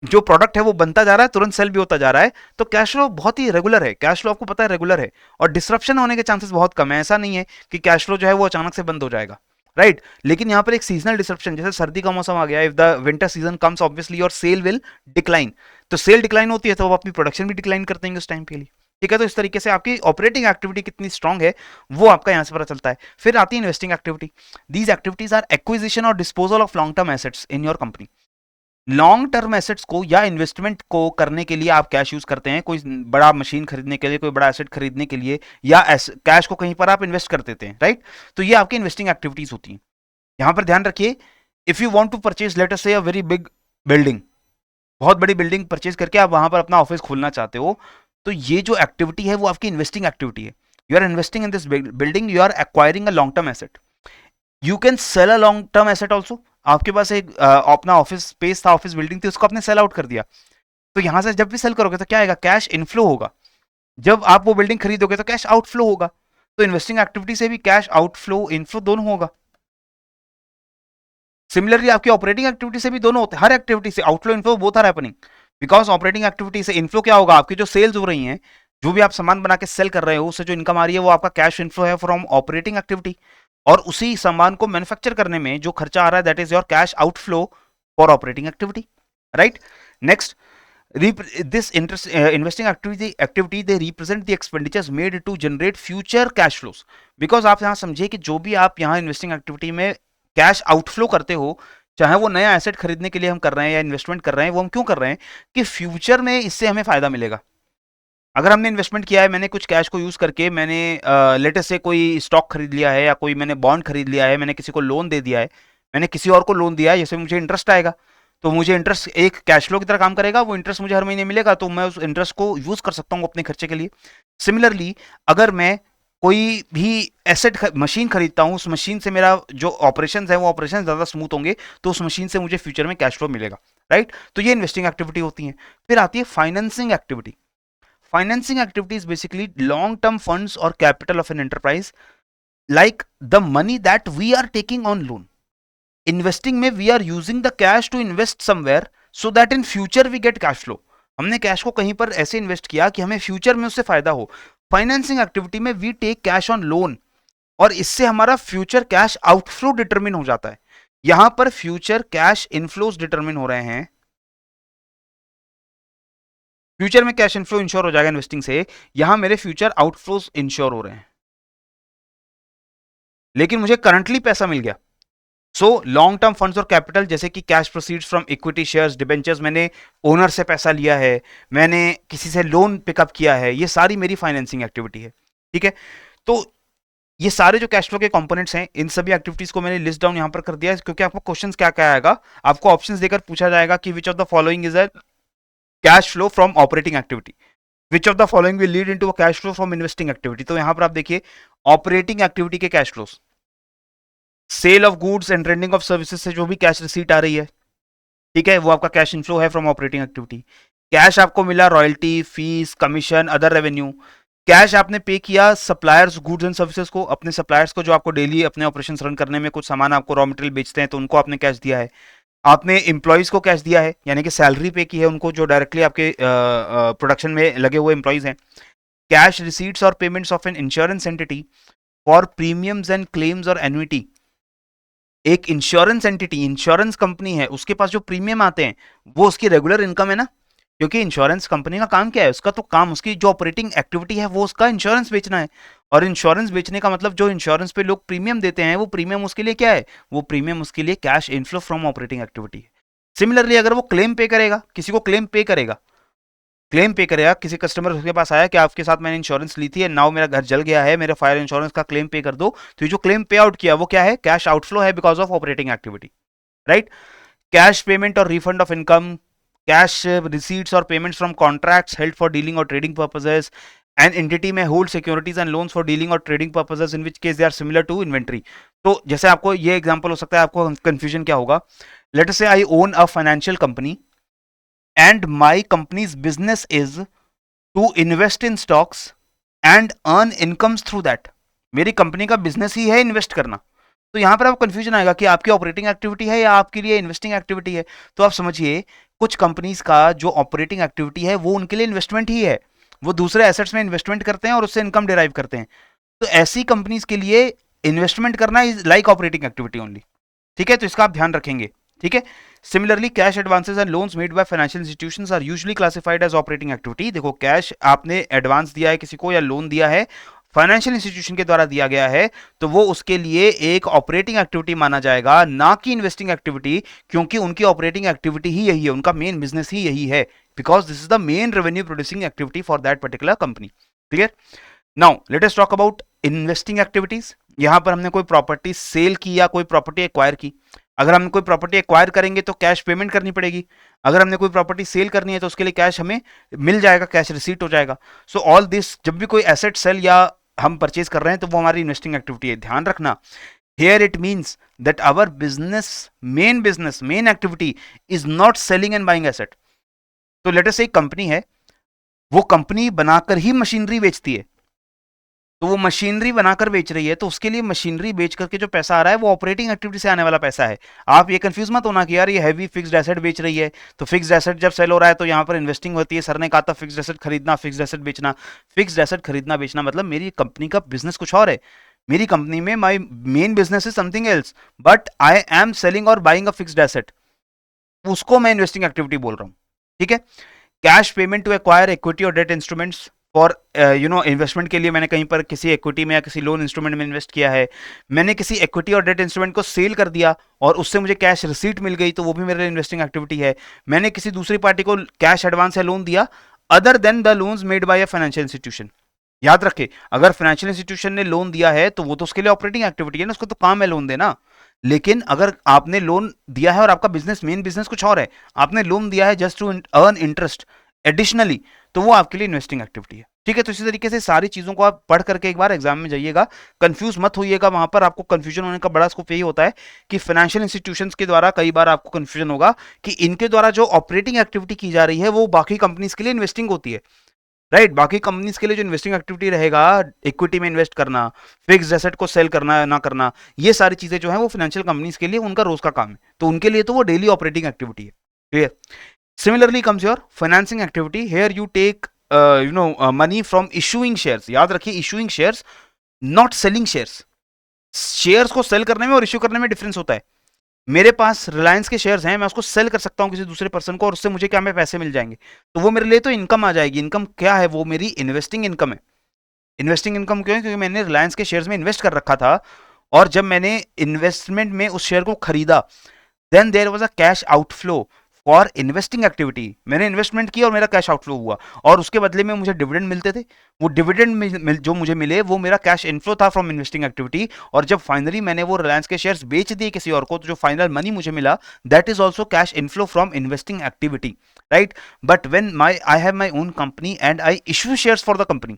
जो प्रोडक्ट है वो बनता जा रहा है, तुरंत सेल भी होता जा रहा है, तो कैश फ्लो बहुत ही रेगुलर है, कैश फ्लो आपको पता है रेगुलर है, और डिसरप्शन होने के चांसेस बहुत कम है। ऐसा नहीं है कि कैश फ्लो जो है वो अचानक से बंद हो जाएगा, राइट। लेकिन यहाँ पर एक सीजनल डिसरप्शन, जैसे सर्दी का मौसम आ गया, if the winter season comes obviously your sale will decline, तो सेल डिक्लाइन होती है तो आप अपनी प्रोडक्शन भी डिक्लाइन करते हैं उस टाइम के लिए। ठीक है, तो इस तरीके से आपकी ऑपरेटिंग एक्टिविटी कितनी स्ट्रांग है वो आपका यहां से पता चलता है। फिर आती है investing activity, these activities are acquisition और disposal of long term assets in your company. Long term assets को या इन्वेस्टमेंट को करने के लिए आप कैश यूज करते हैं, कोई बड़ा मशीन खरीदने के लिए, कोई बड़ा एसेट खरीदने के लिए, या कैश को कहीं पर आप इन्वेस्ट कर देते हैं, राइट। तो ये आपकी इन्वेस्टिंग एक्टिविटीज होती हैं। यहां पर ध्यान रखिए, if you want to purchase let us say a very big building, बहुत बड़ी बिल्डिंग परचेज करके आप वहां पर अपना ऑफिस खोलना चाहते हो, तो ये जो एक्टिविटी है वो आपकी इन्वेस्टिंग एक्टिविटी है। You are investing in this building, you are acquiring a long term asset. You can sell a long term asset also, आपके पास एक अपना ऑफिस स्पेस था, ऑफिस बिल्डिंग थी, उसको आपने सेल आउट कर दिया, तो यहां से जब भी सेल करोगे तो क्या आएगा, कैश इनफ्लो होगा। जब आप वो बिल्डिंग खरीदोगे तो कैश आउटफ्लो होगा। तो इन्वेस्टिंग एक्टिविटी से भी कैश आउटफ्लो इनफ्लो दोनों होगा। सिमिलरली आपकी ऑपरेटिंग एक्टिविटी से भी दोनों होते हैं, हर एक्टिविटी से outflow inflow both are happening, because operating activity से इनफ्लो क्या होगा, आपकी जो सेल्स हो रही हैं, जो भी आप सामान बना के सेल कर रहे हो, उससे जो इनकम आ रही है वो आपका कैश इनफ्लो है फ्रॉम ऑपरेटिंग एक्टिविटी, और उसी सामान को मैन्युफैक्चर करने में जो खर्चा आ रहा है that is your cash outflow for operating activity, right. Next, this interest investing activity they represent the expenditures made to generate future cash flows, because आप यहाँ समझिए कि जो भी आप यहाँ इन्वेस्टिंग एक्टिविटी में कैश आउटफ्लो करते हो, चाहे वो नया एसेट खरीदने के लिए हम कर रहे हैं या इन्वेस्टमेंट कर रहे हैं, वो हम क्यों कर रहे हैं कि फ्यूचर में इससे हमें फायदा मिलेगा। अगर हमने इन्वेस्टमेंट किया है, मैंने कुछ कैश को यूज करके मैंने लेटेस्ट से कोई स्टॉक खरीद लिया है या कोई मैंने बॉन्ड खरीद लिया है, मैंने किसी को लोन दे दिया है, मैंने किसी और को लोन दिया है, जैसे मुझे इंटरेस्ट आएगा, तो मुझे इंटरेस्ट एक कैश फ्लो की तरह काम करेगा, वो इंटरेस्ट मुझे हर महीने मिलेगा, तो मैं उस इंटरेस्ट को यूज कर सकता हूँ अपने खर्चे के लिए। सिमिलरली अगर मैं कोई भी एसेट मशीन खरीदता हूँ, उस मशीन से मेरा जो ऑपरेशन है वो ऑपरेशन ज़्यादा स्मूथ होंगे, तो उस मशीन से मुझे फ्यूचर में कैश फ्लो मिलेगा, राइट। तो ये इन्वेस्टिंग एक्टिविटी होती है। फिर आती है financing activity. Financing activity is basically long term funds और capital of an enterprise, like the money that we are taking on loan. Investing में we are using the cash to invest somewhere so that in future we get cash flow. हमने cash को कहीं पर ऐसे invest किया कि हमें future में उससे फायदा हो। फाइनेंसिंग एक्टिविटी में we take cash on loan, और इससे हमारा फ्यूचर कैश आउटफ्लो डिटरमिन हो जाता है। यहां पर फ्यूचर कैश इनफ्लोज डिटरमिन हो रहे हैं, फ्यूचर में कैश इनफ्लो इंश्योर हो जाएगा इन्वेस्टिंग से, यहां मेरे फ्यूचर आउटफ्लोज इंश्योर हो रहे हैं, लेकिन मुझे करंटली पैसा मिल गया। सो लॉन्ग टर्म फंड्स और कैपिटल जैसे कि cash proceeds from equity shares debentures, मैंने ओनर से पैसा लिया है, मैंने किसी से लोन पिकअप किया है, ये सारी मेरी फाइनेंसिंग एक्टिविटी है। ठीक है, तो ये सारे जो कैश फ्लो के कंपोनेंट्स हैं, इन सभी एक्टिविटीज को मैंने लिस्ट डाउन यहां पर कर दिया है, क्योंकि आपको क्वेश्चंस क्या क्या आएगा, आपको ऑप्शंस देकर पूछा जाएगा कि which of the following is a cash flow from operating activity, which of the following will lead into a cash flow from investing activity. तो यहां पर आप देखिए ऑपरेटिंग एक्टिविटी के cash flows, sale of goods and rendering of services से जो भी cash receipt आ रही है, ठीक है, वो आपका कैश इनफ्लो है फ्रॉम ऑपरेटिंग एक्टिविटी। कैश आपको मिला royalty, fees, commission, other revenue. Cash आपने पे किया सप्लायर्स गुड्स एंड सर्विसेज को, अपने सप्लायर्स को जो आपको डेली अपने ऑपरेशंस रन करने में कुछ सामान आपको रॉ मटेरियल बेचते हैं तो उनको आपने कैश दिया है। आपने एम्प्लॉइज को कैश दिया है, यानी कि सैलरी पे की है उनको जो डायरेक्टली आपके प्रोडक्शन में लगे हुए एम्प्लॉइज हैं। कैश रिसीट्स और payments of an insurance entity for premiums and claims और एन्युटी। एक इंश्योरेंस एंटिटी, इंश्योरेंस कंपनी है, उसके पास जो प्रीमियम आते हैं वो उसकी रेगुलर इनकम है ना, क्योंकि इंश्योरेंस कंपनी का काम क्या है, उसका तो काम, उसकी जो ऑपरेटिंग एक्टिविटी है वो उसका इंश्योरेंस बेचना है। और इंश्योरेंस बेचने का मतलब जो इंश्योरेंस पे लोग प्रीमियम देते हैं वो प्रीमियम उसके लिए क्या है, वो प्रीमियम उसके लिए cash inflow from operating activity है। सिमिलरली अगर वो क्लेम पे करेगा, किसी को क्लेम पे करेगा, क्लेम पे करेगा, किसी कस्टमर के पास आया कि आपके साथ मैंने इंश्योरेंस ली थी, नाउ मेरा घर जल गया है, मेरे फायर इंश्योरेंस का क्लेम पे कर दो, तो ये जो क्लेम पे आउट किया वो क्या है, कैश आउटफ्लो है because of operating activity, right. Cash payment और refund of income, cash receipts और payments from contracts held for dealing और ट्रेडिंग पर्पसेस, एंड एंटिटी में hold securities and loans for dealing और trading purposes in which case they are similar to inventory. तो जैसे आपको ये example हो सकता है, आपको कंफ्यूजन क्या होगा, let us say I own a financial company and my company's business is to invest in stocks and earn incomes through that. मेरी कंपनी का बिजनेस ही है इन्वेस्ट करना। तो यहां पर आपको कंफ्यूजन आएगा कि आपकी ऑपरेटिंग एक्टिविटी है या आपके लिए इन्वेस्टिंग एक्टिविटी है। तो आप समझिए कुछ कंपनीज का जो ऑपरेटिंग एक्टिविटी है वो उनके लिए इन्वेस्टमेंट ही है, वो दूसरे एसेट्स में इन्वेस्टमेंट करते हैं और उससे इनकम डिराइव करते हैं। तो ऐसी कंपनीज के लिए इन्वेस्टमेंट करना is like operating activity only. ठीक है, तो इसका आप ध्यान रखेंगे। ठीक है, similarly cash advances and loans made by financial institutions are usually classified as operating activity. देखो कैश आपने एडवांस दिया है किसी को या लोन दिया है, फाइनेंशियल इंस्टीट्यूशन के द्वारा दिया गया है, तो वो उसके लिए एक ऑपरेटिंग एक्टिविटी माना जाएगा, ना कि इन्वेस्टिंग एक्टिविटी, क्योंकि उनकी ऑपरेटिंग एक्टिविटी ही यही है, उनका मेन बिजनेस ही यही है, because this is the main revenue producing activity for that particular company. Clear? Now let us talk about investing activities. यहां पर हमने कोई प्रॉपर्टी सेल की या कोई प्रॉपर्टी एक्वायर की। अगर हम कोई प्रॉपर्टी एक्वायर करेंगे तो कैश पेमेंट करनी पड़ेगी, अगर हमने कोई प्रॉपर्टी सेल करनी है तो उसके लिए कैश हमें मिल जाएगा, कैश रिसीट हो जाएगा। सो ऑल दिस, जब भी कोई एसेट सेल या हम परचेज कर रहे हैं तो वो हमारी इन्वेस्टिंग एक्टिविटी है। ध्यान रखना, here it means that our business main activity is not selling and buying asset। तो लेट अस से एक कंपनी है, वो कंपनी बनाकर ही मशीनरी बेचती है, तो वो मशीनरी बनाकर बेच रही है, तो उसके लिए मशीनरी बेच करके जो पैसा आ रहा है वो ऑपरेटिंग एक्टिविटी से आने वाला पैसा है। आप ये कंफ्यूज मत होना कि यार ये हैवी फिक्स्ड एसेट बेच रही है, तो फिक्स्ड एसेट जब सेल हो रहा है तो यहाँ पर इन्वेस्टिंग होती है। सर ने कहा था फिक्स्ड एसेट खरीदना, फिक्स्ड एसेट बेचना। फिक्स्ड एसेट खरीदना बेचना मतलब मेरी कंपनी का बिजनेस कुछ और है, मेरी कंपनी में my main business is something else, but I am selling और बाइंग अ फिक्स्ड एसेट, उसको मैं इन्वेस्टिंग एक्टिविटी बोल रहा हूँ। ठीक है, cash payment to acquire equity और डेट इंस्ट्रूमेंट्स फॉर इन्वेस्टमेंट के लिए मैंने कहीं पर किसी इक्विटी में या किसी लोन इंस्ट्रूमेंट में इन्वेस्ट किया है, मैंने किसी इक्विटी और डेट इंस्ट्रूमेंट को सेल कर दिया और उससे मुझे कैश रिसीट मिल गई, तो वो भी मेरे इन्वेस्टिंग एक्टिविटी है। मैंने किसी दूसरी पार्टी को कैश एडवांस या लोन दिया other than the loans made bye a financial institution. याद रखे, अगर फाइनेंशियल इंस्टीट्यूशन ने लोन दिया है तो वो तो उसके लिए ऑपरेटिंग एक्टिविटी है ना, उसको तो काम है लोन देना। लेकिन अगर आपने लोन दिया है और आपका बिजनेस मेन बिजनेस कुछ और है, आपने लोन दिया है just to earn interest additionally, तो वो आपके लिए इन्वेस्टिंग एक्टिविटी है। ठीक है, तो इसी तरीके से सारी चीजों को आप पढ़ करके एक बार एग्जाम में जाइएगा, कंफ्यूज मत होइएगा। वहां पर आपको कंफ्यूजन होने का बड़ा स्कोप यही होता है कि फाइनेंशियल इंस्टीट्यूशंस के द्वारा कई बार आपको कंफ्यूजन होगा कि इनके द्वारा जो ऑपरेटिंग एक्टिविटी की जा रही है वो बाकी कंपनीज के लिए इन्वेस्टिंग होती है, राइट। बाकी कंपनीज के लिए जो इन्वेस्टिंग एक्टिविटी रहेगा, इक्विटी में इन्वेस्ट करना, फिक्स्ड एसेट को सेल करना ना करना, ये सारी चीजें जो है वो फाइनेंशियल कंपनीज के लिए उनका रोज का काम है, तो उनके लिए तो वो डेली ऑपरेटिंग एक्टिविटी है। Clear? Similarly comes your financing activity, here you take money from issuing shares. याद रखिए, issuing shares not selling shares. Shares को सेल करने में और इश्यू करने में डिफरेंस होता है। मेरे पास रिलायंस के शेयर्स हैं, मैं उसको सेल कर सकता हूँ किसी दूसरे पर्सन को और उससे मुझे क्या में पैसे मिल जाएंगे, तो वो मेरे लिए तो इनकम आ जाएगी। इनकम क्या है, वो मेरी इन्वेस्टिंग इनकम है। इन्वेस्टिंग इनकम क्यों है, क्योंकि मैंने रिलायंस के शेयर्स में इन्वेस्ट कर रखा था और जब मैंने इन्वेस्टमेंट में उस शेयर को खरीदा, then there was a cash outflow for investing activity. मैंने इन्वेस्टमेंट किया और मेरा कैश आउटफ्लो हुआ और उसके बदले में मुझे डिविडेंड मिलते थे। वो डिविडेंड जो मुझे मिले वो मेरा कैश इनफ्लो था फ्रॉम इन्वेस्टिंग एक्टिविटी। और जब फाइनली मैंने वो रिलायंस के शेयर्स बेच दिए किसी और को, तो जो फाइनल मनी मुझे मिला, that is also cash inflow from investing activity, right. But when I have my own company and I issue shares for the company,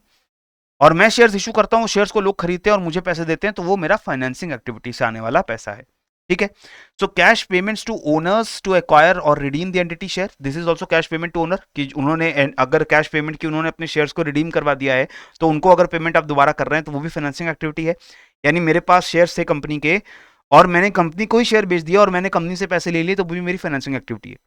और मैं शेयर्स इशू करता हूं, शेयर्स को लोग खरीदते हैं और मुझे पैसे देते हैं, तो वो मेरा फाइनेंसिंग एक्टिविटी से आने वाला पैसा है। ठीक है। So cash payments to owners to acquire और redeem the entity share, this is also cash payment to owner, कि उन्होंने अगर कैश पेमेंट की, उन्होंने अपने शेयर्स को रिडीम करवा दिया है, तो उनको अगर पेमेंट आप दोबारा कर रहे हैं तो वो भी फाइनेंसिंग एक्टिविटी है। यानी मेरे पास शेयर्स थे कंपनी के और मैंने कंपनी को ही शेयर बेच दिया और मैंने कंपनी से पैसे ले लिए, तो वो भी मेरी फाइनेंसिंग एक्टिविटी है।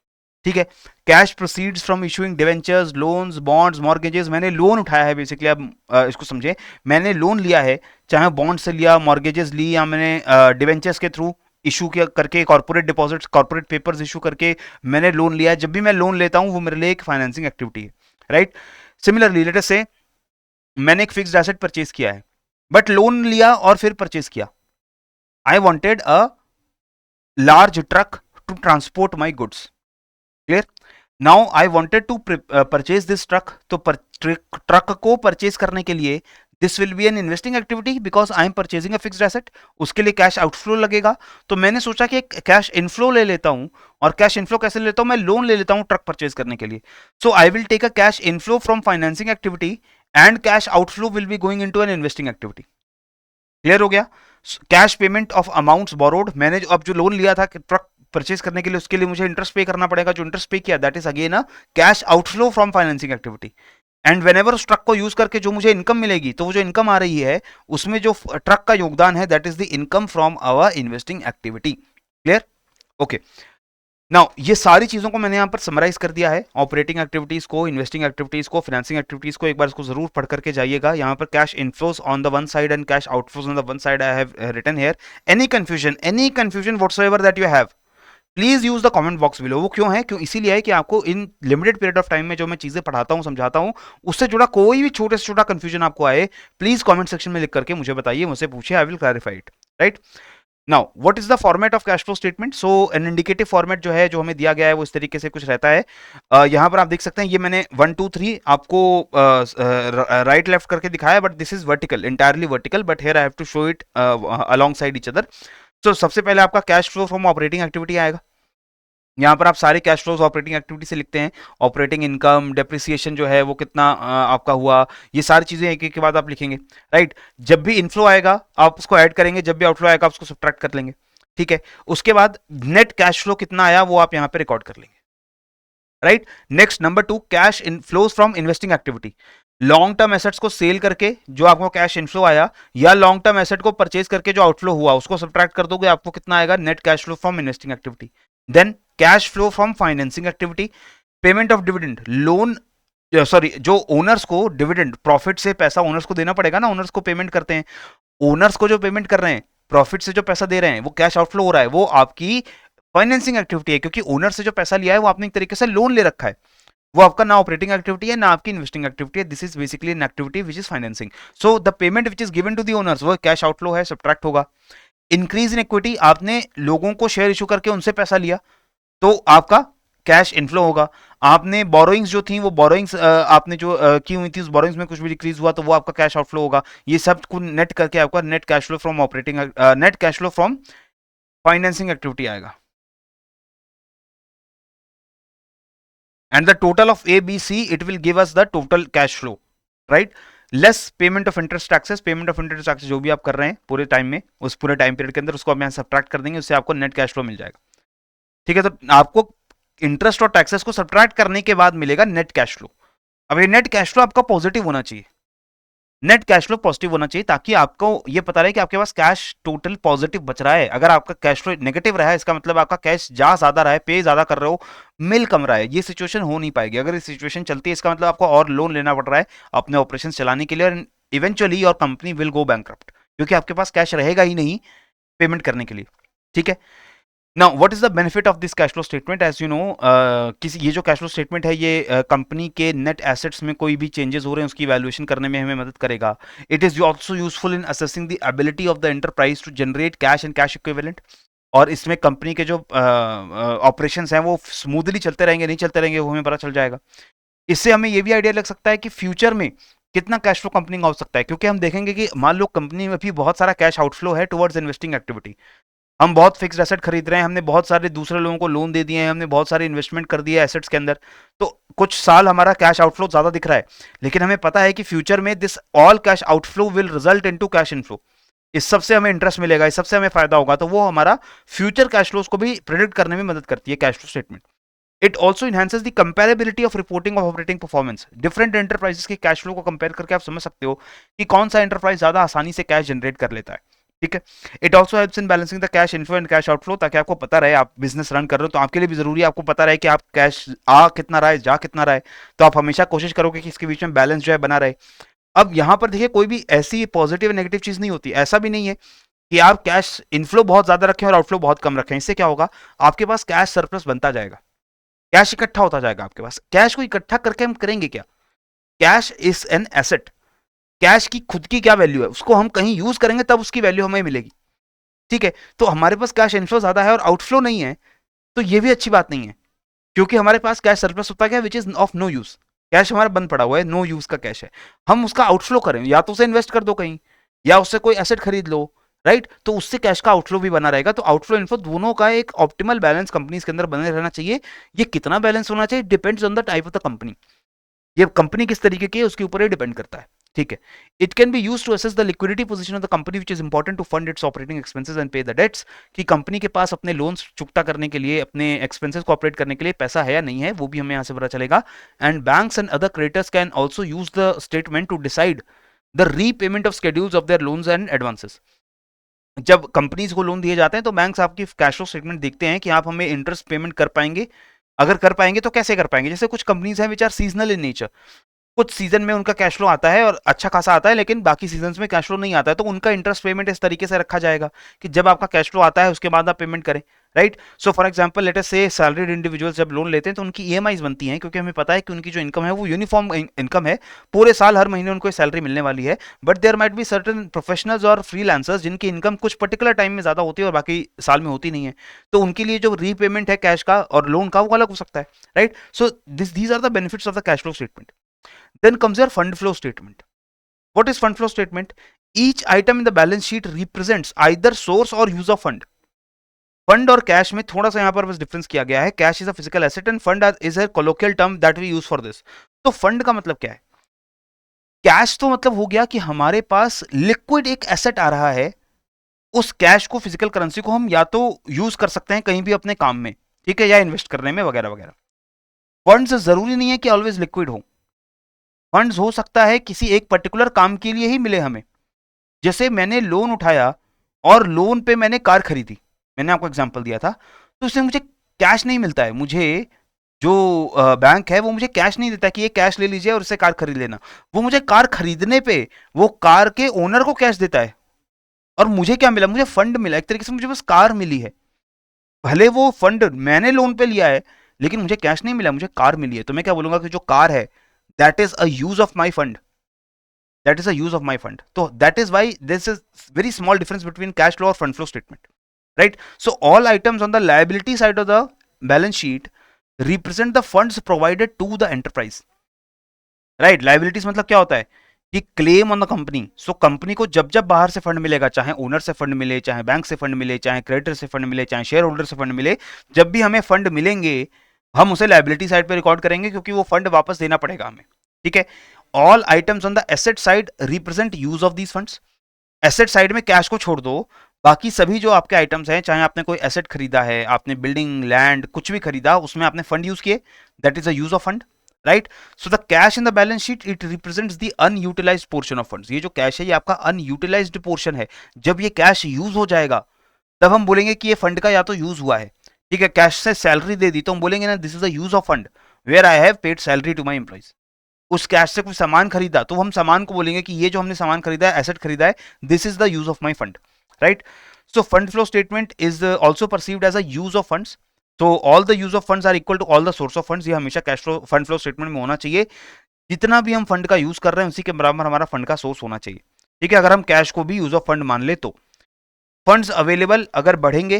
ठीक है। Cash proceeds from issuing debentures, loans, bonds, mortgages, मैंने लोन उठाया है बेसिकली, आप इसको समझे, मैंने लोन लिया है, चाहे बॉन्ड से लिया, मॉर्गेजेस ली, या मैंने डिवेंचर्स के थ्रू इशू किया करके, corporate deposits, corporate papers issue करके मैंने लोन लिया है। जब भी मैं लोन लेता हूं वो मेरे लिए एक फाइनेंसिंग एक्टिविटी है, राइट। सिमिलरली लेट अस से मैंने एक फिक्स्ड एसेट परचेज किया है, बट लोन लिया और फिर परचेज किया। I wanted a large truck to transport my goods, clear. Now I wanted to purchase this truck, तो ट्रक को परचेज करने के लिए this will be an investing activity because I am purchasing a fixed asset, उसके लिए cash outflow लगेगा। तो मैंने सोचा कि कैश इनफ्लो ले लेता हूं, और कैश इनफ्लो कैसे लेता हूं, मैं लोन ले लेता हूं ट्रक परचेज करने के लिए। So I will take a cash inflow from financing activity and cash outflow will be going into an investing activity. Clear हो गया। Cash payment of amounts borrowed, मैंने अब जो लोन लिया था ट्रक परचेज करने के लिए, उसके लिए मुझे इंटरेस्ट पे करना पड़ेगा, जो इंटरेस्ट पे किया that is again a cash outflow from financing activity. And when ever उस ट्रक को यूज करके जो मुझे इनकम मिलेगी, तो वो जो इनकम आ रही है उसमें जो ट्रक का योगदान है, that is the income from our investing activity. Clear. Okay. Now ये सारी चीजों को मैंने यहां पर समराइज कर दिया है, ऑपरेटिंग एक्टिविटीज को, इन्वेस्टिंग एक्टिविटीज को, फाइनेंसिंग एक्टिविटीज को। एक बार इसको जरूर पढ़ करके जाइएगा। यहां पर cash inflows on the one side and cash outflows on the one side I have written here. Any confusion whatsoever that you have, please use the comment box below. वो क्यों है, क्यों इसीलिए है कि आपको इन लिमिटेड पीरियड ऑफ टाइम में जो मैं चीजें पढ़ाता हूं, समझाता हूं, उससे जुड़ा कोई भी छोटे से छोटा कंफ्यूजन आपको आए, प्लीज कमेंट सेक्शन में लिख करके मुझे बताइए, मुझसे पूछिए, I will clarify it, right. Now what is the format of cash flow statement. So an indicative format जो है, जो हमें दिया गया है, वो इस तरीके से कुछ रहता है। यहां पर आप देख सकते हैं, ये मैंने 1 2 3 आपको राइट लेफ्ट करके दिखाया, but this is vertical, entirely vertical, but here I have to show it alongside each other. तो सबसे पहले आपका cash flow from operating activity आएगा। यहाँ पर आप सारे कैश फ्लोज ऑपरेटिंग एक्टिविटी से लिखते हैं, ऑपरेटिंग इनकम, डेप्रिसिएशन जो है वो कितना आपका हुआ, ये सारी चीजें एक एक के बाद आप लिखेंगे, राइट। जब भी इनफ्लो आएगा आप उसको ऐड करेंगे, जब भी आउटफ्लो आएगा आप उसको सब्ट्रैक्ट कर लेंगे, ठीक है। उसके बाद नेट कैश फ्लो कितना आया वो आप यहाँ पे रिकॉर्ड कर लेंगे, right. Next number 2, cash inflows from investing activity. Long term assets को सेल करके जो आपको कैश इनफ्लो आया, या लॉन्ग टर्म एसेट को परचेज करके जो आउटफ्लो हुआ, उसको सब्ट्रैक्ट कर दोगे, आपको कितना आएगा, net cash flow from investing activity. Then cash flow from financing activity, payment of dividend, loan, sorry, जो ओनर्स को डिविडेंड, प्रॉफिट से पैसा ओनर्स को देना पड़ेगा ना, ओनर्स को पेमेंट करते हैं, ओनर्स को जो पेमेंट कर रहे हैं, प्रॉफिट से जो पैसा दे रहे हैं, वो कैश आउटफ्लो हो रहा है, वो आपकी फाइनेंसिंग एक्टिविटी है, क्योंकि ओनर से जो पैसा लिया है वो आपने एक तरीके से लोन ले रखा है, वो आपका ना ऑपरेटिंग एक्टिविटी है ना आपकी इन्वेस्टिंग एक्टिविटी है, this is basically an activity which is financing. So the payment which is given to the owners वो कैश आउटफ्लो है, सब्ट्रैक्ट होगा। इंक्रीज इन इक्विटी, आपने लोगों को शेयर इशू करके उनसे पैसा लिया, तो आपका कैश इनफ्लो होगा। आपने बोरोइंग्स जो थी, वो बोरोइंग्स आपने जो की हुई थी, उस बोरोइंग्स में कुछ भी डिक्रीज हुआ तो वो आपका कैश आउटफ्लो होगा। ये सब को नेट करके आपका net cash flow from operating, net cash flow from financing activity आएगा। And the total of A, B, C, it will give us the total cash flow, right? Less payment of interest taxes, payment of interest taxes जो भी आप कर रहे हैं पूरे time में, उस पूरे टाइम पीरियड के अंदर, उसको आप यहाँ सब्ट्रैक्ट कर देंगे, उससे आपको नेट कैश फ्लो मिल जाएगा, ठीक है। तो आपको इंटरेस्ट और टैक्सेस को सब्ट्रैक्ट करने के बाद मिलेगा नेट कैश फ्लो। अब ये नेट कैश फ्लो आपका पॉजिटिव होना चाहिए, नेट कैश फ्लो पॉजिटिव होना चाहिए, ताकि आपको ये पता रहे कि आपके पास कैश टोटल पॉजिटिव बच रहा है। अगर आपका कैश फ्लो नेगेटिव रहा है, इसका मतलब आपका कैश जा ज्यादा रहा है, पे ज्यादा कर रहे हो, मिल कम रहा है, ये सिचुएशन हो नहीं पाएगी। अगर ये सिचुएशन चलती है, इसका मतलब आपको और लोन लेना पड़ रहा है अपने ऑपरेशन चलाने के लिए, और eventually your company will go bankrupt, क्योंकि आपके पास कैश रहेगा ही नहीं पेमेंट करने के लिए, ठीक है। Now what is the benefit of this cash flow statement? As you know, किसी ये जो कैश फ्लो स्टेटमेंट है ये कंपनी के नेट एसेट्स में कोई भी चेंजेस हो रहे हैं उसकी वैल्यूएशन करने में हमें मदद करेगा. It is also useful in assessing the ability of the enterprise to generate cash and cash equivalent. और इसमें कंपनी के जो ऑपरेशंस हैं वो स्मूथली चलते रहेंगे नहीं चलते रहेंगे वो हमें पता चल जाएगा. इससे हमें ये भी आइडिया लग सकता है कि फ्यूचर में कितना कैश फ्लो कंपनी का हो सकता है, क्योंकि हम देखेंगे कि मान लो कंपनी में भी बहुत सारा कैश आउटफ्लो है टुवर्ड्स इन्वेस्टिंग एक्टिविटी. हम बहुत फिक्स्ड एसेट खरीद रहे हैं, हमने बहुत सारे दूसरे लोगों को लोन दे दिए हैं, हमने बहुत सारे इन्वेस्टमेंट कर दिए एसेट्स के अंदर, तो कुछ साल हमारा कैश आउटफ्लो ज्यादा दिख रहा है. लेकिन हमें पता है कि फ्यूचर में this all cash outflow will result into cash inflow. इस सबसे हमें इंटरेस्ट मिलेगा, इस सबसे हमें फायदा होगा, तो वो हमारा फ्यूचर कैश फ्लोज को भी प्रेडिक्ट करने में मदद करती है cash flow statement. It also enhances the comparability of reporting of operating performance. Different enterprises के कैश फ्लो को कंपेयर करके आप समझ सकते हो कि कौन सा एंटरप्राइज ज्यादा आसानी से कैश जनरेट कर लेता है. ठीक है. It also helps in balancing the cash inflow and cash outflow, ताकि आपको पता रहे, आप बिजनेस रन कर रहे हो तो आपके लिए भी जरूरी है आपको पता रहे कि आप कैश आ कितना रहा है जा कितना रहा है. तो आप हमेशा कोशिश करोगे कि इसके बीच में बैलेंस जो है बना रहे. अब यहां पर देखिए कोई भी ऐसी पॉजिटिव नेगेटिव चीज नहीं होती. ऐसा भी नहीं है कि आप कैश इनफ्लो बहुत ज्यादा रखें और आउटफ्लो बहुत कम रखें. इससे क्या होगा, आपके पास कैश सरप्लस बनता जाएगा, कैश इकट्ठा होता जाएगा आपके पास. कैश को इकट्ठा करके हम करेंगे क्या? Cash is an asset. Cash की खुद की क्या वैल्यू है, उसको हम कहीं यूज करेंगे तब उसकी वैल्यू हमें मिलेगी. ठीक है. तो हमारे पास कैश इनफ्लो ज्यादा है और आउटफ्लो नहीं है, तो ये भी अच्छी बात नहीं है, क्योंकि हमारे पास कैश सरप्लस होता है which is of no use. Cash हमारा बंद पड़ा हुआ है, नो यूज का कैश है. हम उसका आउटफ्लो करें, या तो उसे इन्वेस्ट कर दो कहीं, या उससे कोई एसेट खरीद लो, राइट. तो उससे कैश का आउटफ्लो भी बना रहेगा. तो आउटफ्लो इनफ्लो दोनों का एक ऑप्टिमल बैलेंस कंपनीज के अंदर बने रहना चाहिए. ये कितना बैलेंस होना चाहिए depends on the type of the company. ये कंपनी किस तरीके की है उसके ऊपर ही डिपेंड करता है. ठीक है. It can be use to assess the liquidity position of the company which is important to fund its operating expenses and pay the debts. कि कंपनी के पास अपने लोन्स चुकता करने के लिए, अपने एक्सपेंसेस को ऑपरेट करने के लिए पैसा है या नहीं है, वो भी हमें यहाँ से पता चलेगा. And banks and other creditors can also use the statement to decide the repayment of schedules of their loans and advances. जब कंपनीज को लोन दिए जाते हैं तो बैंक्स आपकी कैश फ्लो स्टेटमेंट देखते हैं कि आप हमें इंटरेस्ट पेमेंट कर पाएंगे. अगर कर पाएंगे तो कैसे कर पाएंगे. जैसे कुछ कंपनीज हैं which are seasonal in nature. कुछ सीजन में उनका कैश फ्लो आता है और अच्छा खासा आता है, लेकिन बाकी सीजन में कैश फ्लो नहीं आता है, तो उनका इंटरेस्ट पेमेंट इस तरीके से रखा जाएगा कि जब आपका कैश फ्लो आता है उसके बाद आप पेमेंट करें. Right. So for example let us से सैलरीड इंडिविजुअल्स जब लोन लेते हैं तो उनकी ईएमआईज बनती हैं, क्योंकि हमें पता है कि उनकी जो इनकम है वो यूनिफॉर्म इनकम है, पूरे साल हर महीने उनको सैलरी मिलने वाली है. But there might be certain professionals और फ्रीलांसर्स जिनकी इनकम कुछ पर्टिकुलर टाइम में ज्यादा होती है और बाकी साल में होती नहीं है, तो उनके लिए जो रीपेमेंट है कैश का और लोन का वो अलग हो सकता है. Right. So these are the benefits of the cash flow statement. Then comes your fund flow statement. What is fund flow statement? Each item in the balance sheet represents either source or use of fund. Fund और cash में थोड़ा सा यहां पर बस difference किया गया है. Cash is a physical asset and fund is a colloquial term that we use for this. तो फंड का मतलब क्या है? कैश तो मतलब हो गया कि हमारे पास लिक्विड एक एसेट आ रहा है, उस कैश को, फिजिकल करेंसी को हम या तो यूज कर सकते हैं कहीं भी अपने काम में, ठीक है, या इन्वेस्ट करने में वगैरह वगैरह. फंड्स जरूरी नहीं है कि ऑलवेज लिक्विड हो. फंड्स हो सकता है किसी एक पर्टिकुलर काम के लिए ही मिले हमें. जैसे मैंने लोन उठाया और लोन पे मैंने कार खरीदी, मैंने आपको एग्जांपल दिया था, तो उससे मुझे कैश नहीं मिलता है. मुझे जो बैंक है वो मुझे कैश नहीं देता कि ये कैश ले लीजिए और इससे कार खरीद लेना. वो मुझे कार खरीदने पे वो कार के ओनर को कैश देता है. और मुझे क्या मिला? मुझे फंड मिला. एक तरीके से मुझे बस कार मिली है. भले वो फंड मैंने लोन पे लिया है लेकिन मुझे कैश नहीं मिला, मुझे कार मिली है. तो मैं क्या बोलूंगा कि जो कार है that is a use of my fund. That is a use of my fund. So that is why this is very small difference between cash flow or fund flow statement, right? So all items on the liability side of the balance sheet represent the funds provided to the enterprise, right? Liabilities मतलब क्या होता है कि claim on the company. So company को जब जब बाहर से फंड मिलेगा, चाहे ओनर से फंड मिले, चाहे बैंक से फंड मिले, चाहे क्रेडिटर से फंड मिले, चाहे शेयर होल्डर से फंड मिले, जब भी हमें फंड मिलेंगे हम उसे लाइबिलिटी साइड पे रिकॉर्ड करेंगे, क्योंकि वो फंड वापस देना पड़ेगा हमें. ठीक है. All items on the asset side represent use of these funds. Asset side में कैश को छोड़ दो, बाकी सभी जो आपके आइटम्स हैं, चाहे आपने कोई एसेट खरीदा है, आपने बिल्डिंग, लैंड, कुछ भी खरीदा, उसमें आपने फंड यूज किए, that is a use of fund, right. So the cash in the balance sheet it represents the unutilised portion of funds. ये जो कैश है ये आपका अनयूटिलाइज्ड पोर्शन है. जब ये कैश यूज हो जाएगा तब हम बोलेंगे कि ये फंड का या तो यूज हुआ है. ठीक है. कैश से सैलरी दे दी तो हम बोलेंगे ना this is the use of fund where I have paid salary to my employees. उस कैश से कोई सामान खरीदा तो हम सामान को बोलेंगे कि ये जो हमने सामान खरीदा है, एसेट खरीदा है, this is the use of my fund, right. So fund flow statement is also perceived as a use of funds. So all the use of funds are equal to all the source of funds. ये हमेशा cash flow fund flow statement में होना चाहिए. जितना भी हम fund का use कर रहे हैं उसी के बराबर हमारा फंड का सोर्स होना चाहिए. ठीक है, अगर हम कैश को भी यूज ऑफ फंड मान ले तो फंड्स अवेलेबल अगर बढ़ेंगे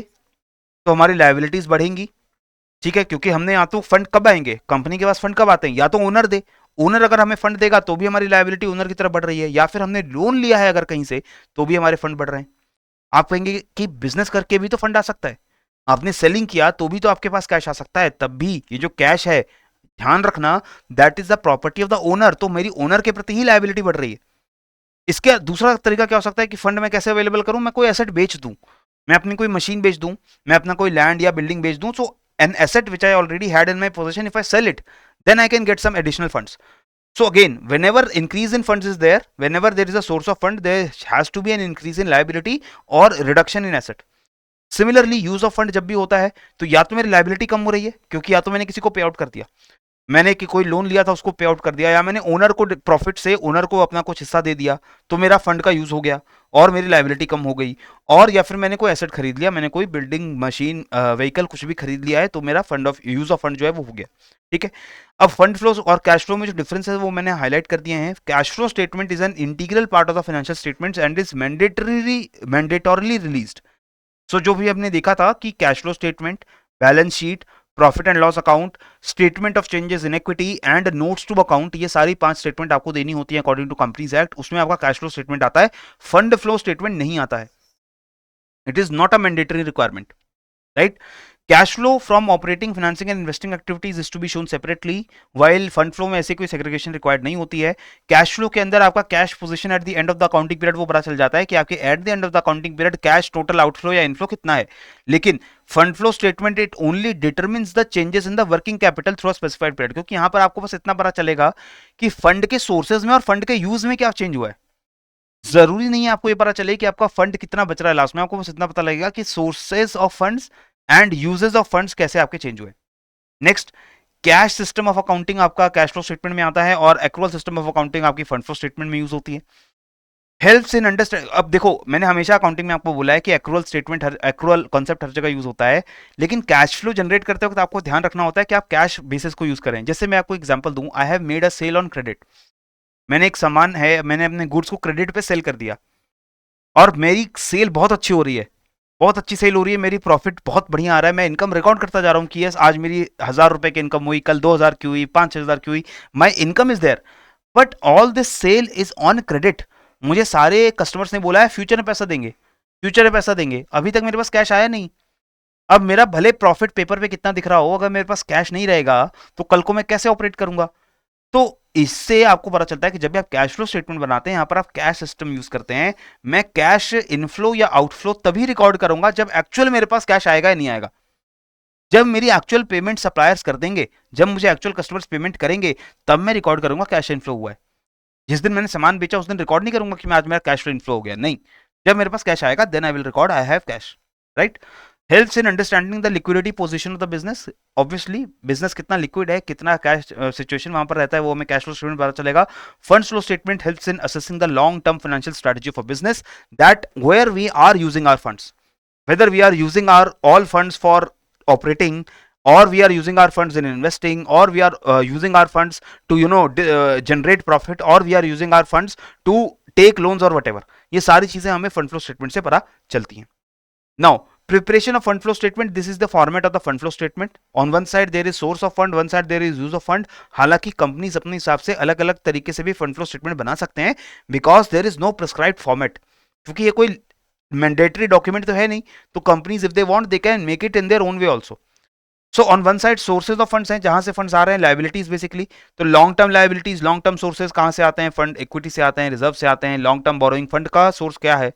तो हमारी लायबिलिटीज बढ़ेंगी. ठीक है, क्योंकि हमने या तो फंड कब आएंगे, कंपनी के पास फंड कब आते हैं, या तो ओनर दे. ओनर अगर हमें फंड देगा तो भी हमारी लायबिलिटी ओनर की तरफ बढ़ रही है, या फिर हमने लोन लिया है अगर कहीं से तो भी हमारे फंड बढ़ रहे हैं. आप कहेंगे कि बिजनेस करके भी तो फंड आ सकता है, आपने सेलिंग किया तो भी तो आपके पास कैश आ सकता है. तब भी ये जो कैश है, ध्यान रखना, that is the property of the owner. तो मेरी ओनर के प्रति ही लायबिलिटी बढ़ रही है. इसका दूसरा तरीका क्या हो सकता है कि फंड में कैसे अवेलेबल करूं, मैं कोई एसेट बेच दूं, मैं अपनी कोई मशीन बेच दूं, मैं अपना कोई लैंड या बिल्डिंग बेच दूं. So an asset which I already had in my position, if I sell it then I can get some additional funds. So again, whenever increase in funds is there, whenever there is a source of fund, there has to be an increase in liability or reduction in asset. Similarly, use of fund जब भी होता है तो या तो मेरी liability कम हो रही है क्योंकि या तो मैंने किसी को पे आउट कर दिया, मैंने कि कोई लोन लिया था उसको पे आउट कर दिया, या मैंने ओनर को प्रॉफिट से ओनर को अपना कुछ हिस्सा दे दिया तो मेरा फंड का यूज हो गया और मेरी लायबिलिटी कम हो गई. और या फिर मैंने कोई एसेट खरीद लिया, मैंने कोई बिल्डिंग मशीन व्हीकल कुछ भी खरीद लिया है तो मेरा fund of use of fund जो है वो हो गया. ठीक है, अब फंड फ्लो और कैश फ्लो में जो डिफरेंस है वो मैंने हाईलाइट कर दिए हैं. Cash flow statement is an integral part of the financial statements and is mandatorily released. So जो भी हमने देखा था कि cash flow statement, balance sheet, profit and loss account, statement of changes in equity and notes to account, ये सारी 5 statement आपको देनी होती है अकॉर्डिंग टू कंपनीज एक्ट. उसमें आपका कैश फ्लो स्टेटमेंट आता है, फंड फ्लो स्टेटमेंट नहीं आता है. It is not a mandatory requirement, right. Cash flow from operating, financing and investing activities is to be shown separately, while fund flow में ऐसे कोई सेग्रीगेशन रिक्वायर्ड नहीं होती है. कैश फ्लो के अंदर आपका cash position at the end of the accounting period वो पता चल जाता है कि आपके at the end of the accounting period cash total outflow या इनफ्लो कितना है. लेकिन fund flow statement it only determines the changes in the working capital through a specified period, क्योंकि यहां पर आपको बस इतना पता चलेगा कि फंड के सोर्सेज में और फंड के यूज में क्या चेंज हुआ है. जरूरी नहीं है आपको ये पता चले कि आपका फंड कितना बच रहा है लास्ट में, आपको बस इतना पता लगेगा कि sources of funds and uses of funds कैसे आपके चेंज हुए. Next, cash system of accounting आपका कैश फ्लो स्टेटमेंट में आता है और एक्रूअल सिस्टम ऑफ अकाउंटिंग आपकी फंड फ्लो स्टेटमेंट में यूज होती है. हेल्प्स इन अंडरस्टैंड, अब देखो मैंने हमेशा अकाउंटिंग में आपको बोला है कि एक्रूअल स्टेटमेंट, एक्रूअल कॉन्सेप्ट हर जगह यूज होता है, लेकिन कैश फ्लो जनरेट करते वक्त आपको ध्यान रखना होता है कि आप कैश बेसिस को यूज करें. जैसे मैं आपको एग्जांपल दूं, I have made a sale on credit. मैंने एक सामान है, मैंने अपने गुड्स को क्रेडिट पे सेल कर दिया और मेरी सेल बहुत अच्छी हो रही है, बहुत अच्छी सेल हो रही है, मेरी प्रॉफिट बहुत बढ़िया आ रहा है, मैं इनकम रिकॉर्ड करता जा रहा हूँ कि यस आज मेरी 1000 रुपए की इनकम हुई, कल 2000 की हुई, 5000 की हुई, my income is there. But all this sale is on credit. मुझे सारे कस्टमर्स ने बोला है फ्यूचर में पैसा देंगे, फ्यूचर में पैसा देंगे, अभी तक मेरे पास कैश आया नहीं. अब मेरा भले प्रॉफिट पेपर पे कितना दिख रहा हो, अगर मेरे पास कैश नहीं रहेगा तो कल को मैं कैसे ऑपरेट करूंगा. तो इससे आपको पता चलता है कि जब भी आप कैश फ्लो स्टेटमेंट बनाते हैं, यहां पर आप कैश सिस्टम यूज करते हैं. मैं कैश इनफ्लो या आउटफ्लो तभी रिकॉर्ड करूंगा जब एक्चुअल मेरे पास कैश आएगा या नहीं आएगा. जब मेरी एक्चुअल पेमेंट सप्लायर्स कर देंगे, जब मुझे एक्चुअल कस्टमर्स पेमेंट करेंगे, तब मैं रिकॉर्ड करूंगा कैश इनफ्लो हुआ है. जिस दिन मैंने सामान बेचा उस दिन रिकॉर्ड नहीं करूंगा कि मैं आज मेरा कैश फ्लो इनफ्लो हो गया, नहीं. जब मेरे पास कैश आएगा then I will record I have cash, right. Helps in understanding the liquidity position of the business. Obviously business कितना लिक्विड है, कितना कैश सिचुएशन वहां पर रहता है, वो हमें कैश फ्लो स्टेटमेंट पता चलेगा. Fund flow statement helps in assessing the long term financial strategy for business, that where we are using our funds, whether we are using our all funds for operating, or we are using our funds in investing, or we are using our funds to generate profit, or we are using our funds to take loans or whatever. ये सारी चीजें हमें fund flow statement से पता चलती हैं. Now, preparation of fund flow statement, this is the format of the fund flow statement. On one side there is source of fund, one side there is use of fund. हालांकि companies अपने हिसाब से अलग अलग तरीके से भी fund flow statement बना सकते हैं, because there is no prescribed format. क्योंकि ये कोई मैंडेटरी डॉक्यूमेंट तो है नहीं, तो companies if they want they can make it in their own way also. So on one side sources of funds हैं, जहां से फंड्स आ रहे हैं, लायबिलिटीज बेसिकली. तो long term liabilities, long term sources कहां से आते हैं, फंड इक्विटी से आते हैं, रिजर्व से आते हैं. लॉन्ग टर्म बोरोइंग, फंड का सोर्स क्या है.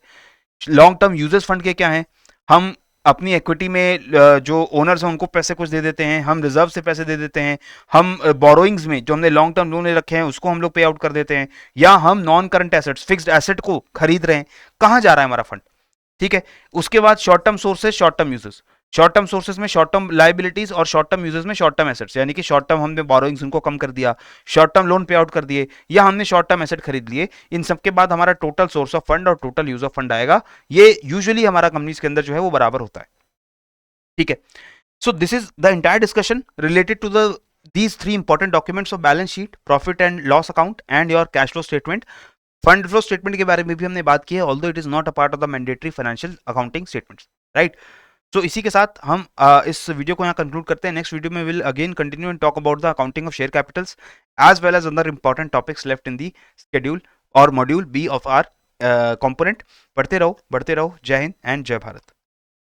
लॉन्ग टर्म यूजेस फंड के क्या हैं, हम अपनी इक्विटी में जो ओनर्स हैं उनको पैसे कुछ दे देते हैं, हम रिजर्व से पैसे दे देते हैं, हम बोरोइंग्स में जो हमने लॉन्ग टर्म लोन ले रखे हैं उसको हम लोग पे आउट कर देते हैं, या हम non current assets, fixed asset को खरीद रहे हैं. कहां जा रहा है हमारा फंड, ठीक है. उसके बाद short term sources, short term uses. Short term sources में शॉर्ट टर्म लाइबिलिटीज और शॉर्ट टर्म यूजेस में शॉर्ट टर्म एसेट्स, यानी कि शॉर्ट टर्म हमने बोरोइंग्स उनको कम कर दिया, शॉर्ट टर्म लोन पे आउट कर दिए, या हमने शॉर्ट टर्म एसेट खरीद लिए। इन सब के बाद हमारा टोटल सोर्स ऑफ फंड और टोटल यूज ऑफ फंड आएगा। ये यूजुअली हमारा कंपनीज के अंदर जो है वो बराबर होता है। ठीक है, so this is the entire discussion related to the these three important documents of balance sheet, profit and loss account and your cash flow statement. Fund flow statement के बारे में भी हमने बात की है, although it is not a part of the mandatory financial accounting statements, right. So इसी के साथ हम इस वीडियो को यहाँ कंक्लूड करते हैं। नेक्स्ट वीडियो में will again continue and talk about the accounting of share capitals as well as other important topics left in the schedule और module B of our component. पढ़ते रहो, बढ़ते रहो। जय हिंद एंड जय भारत।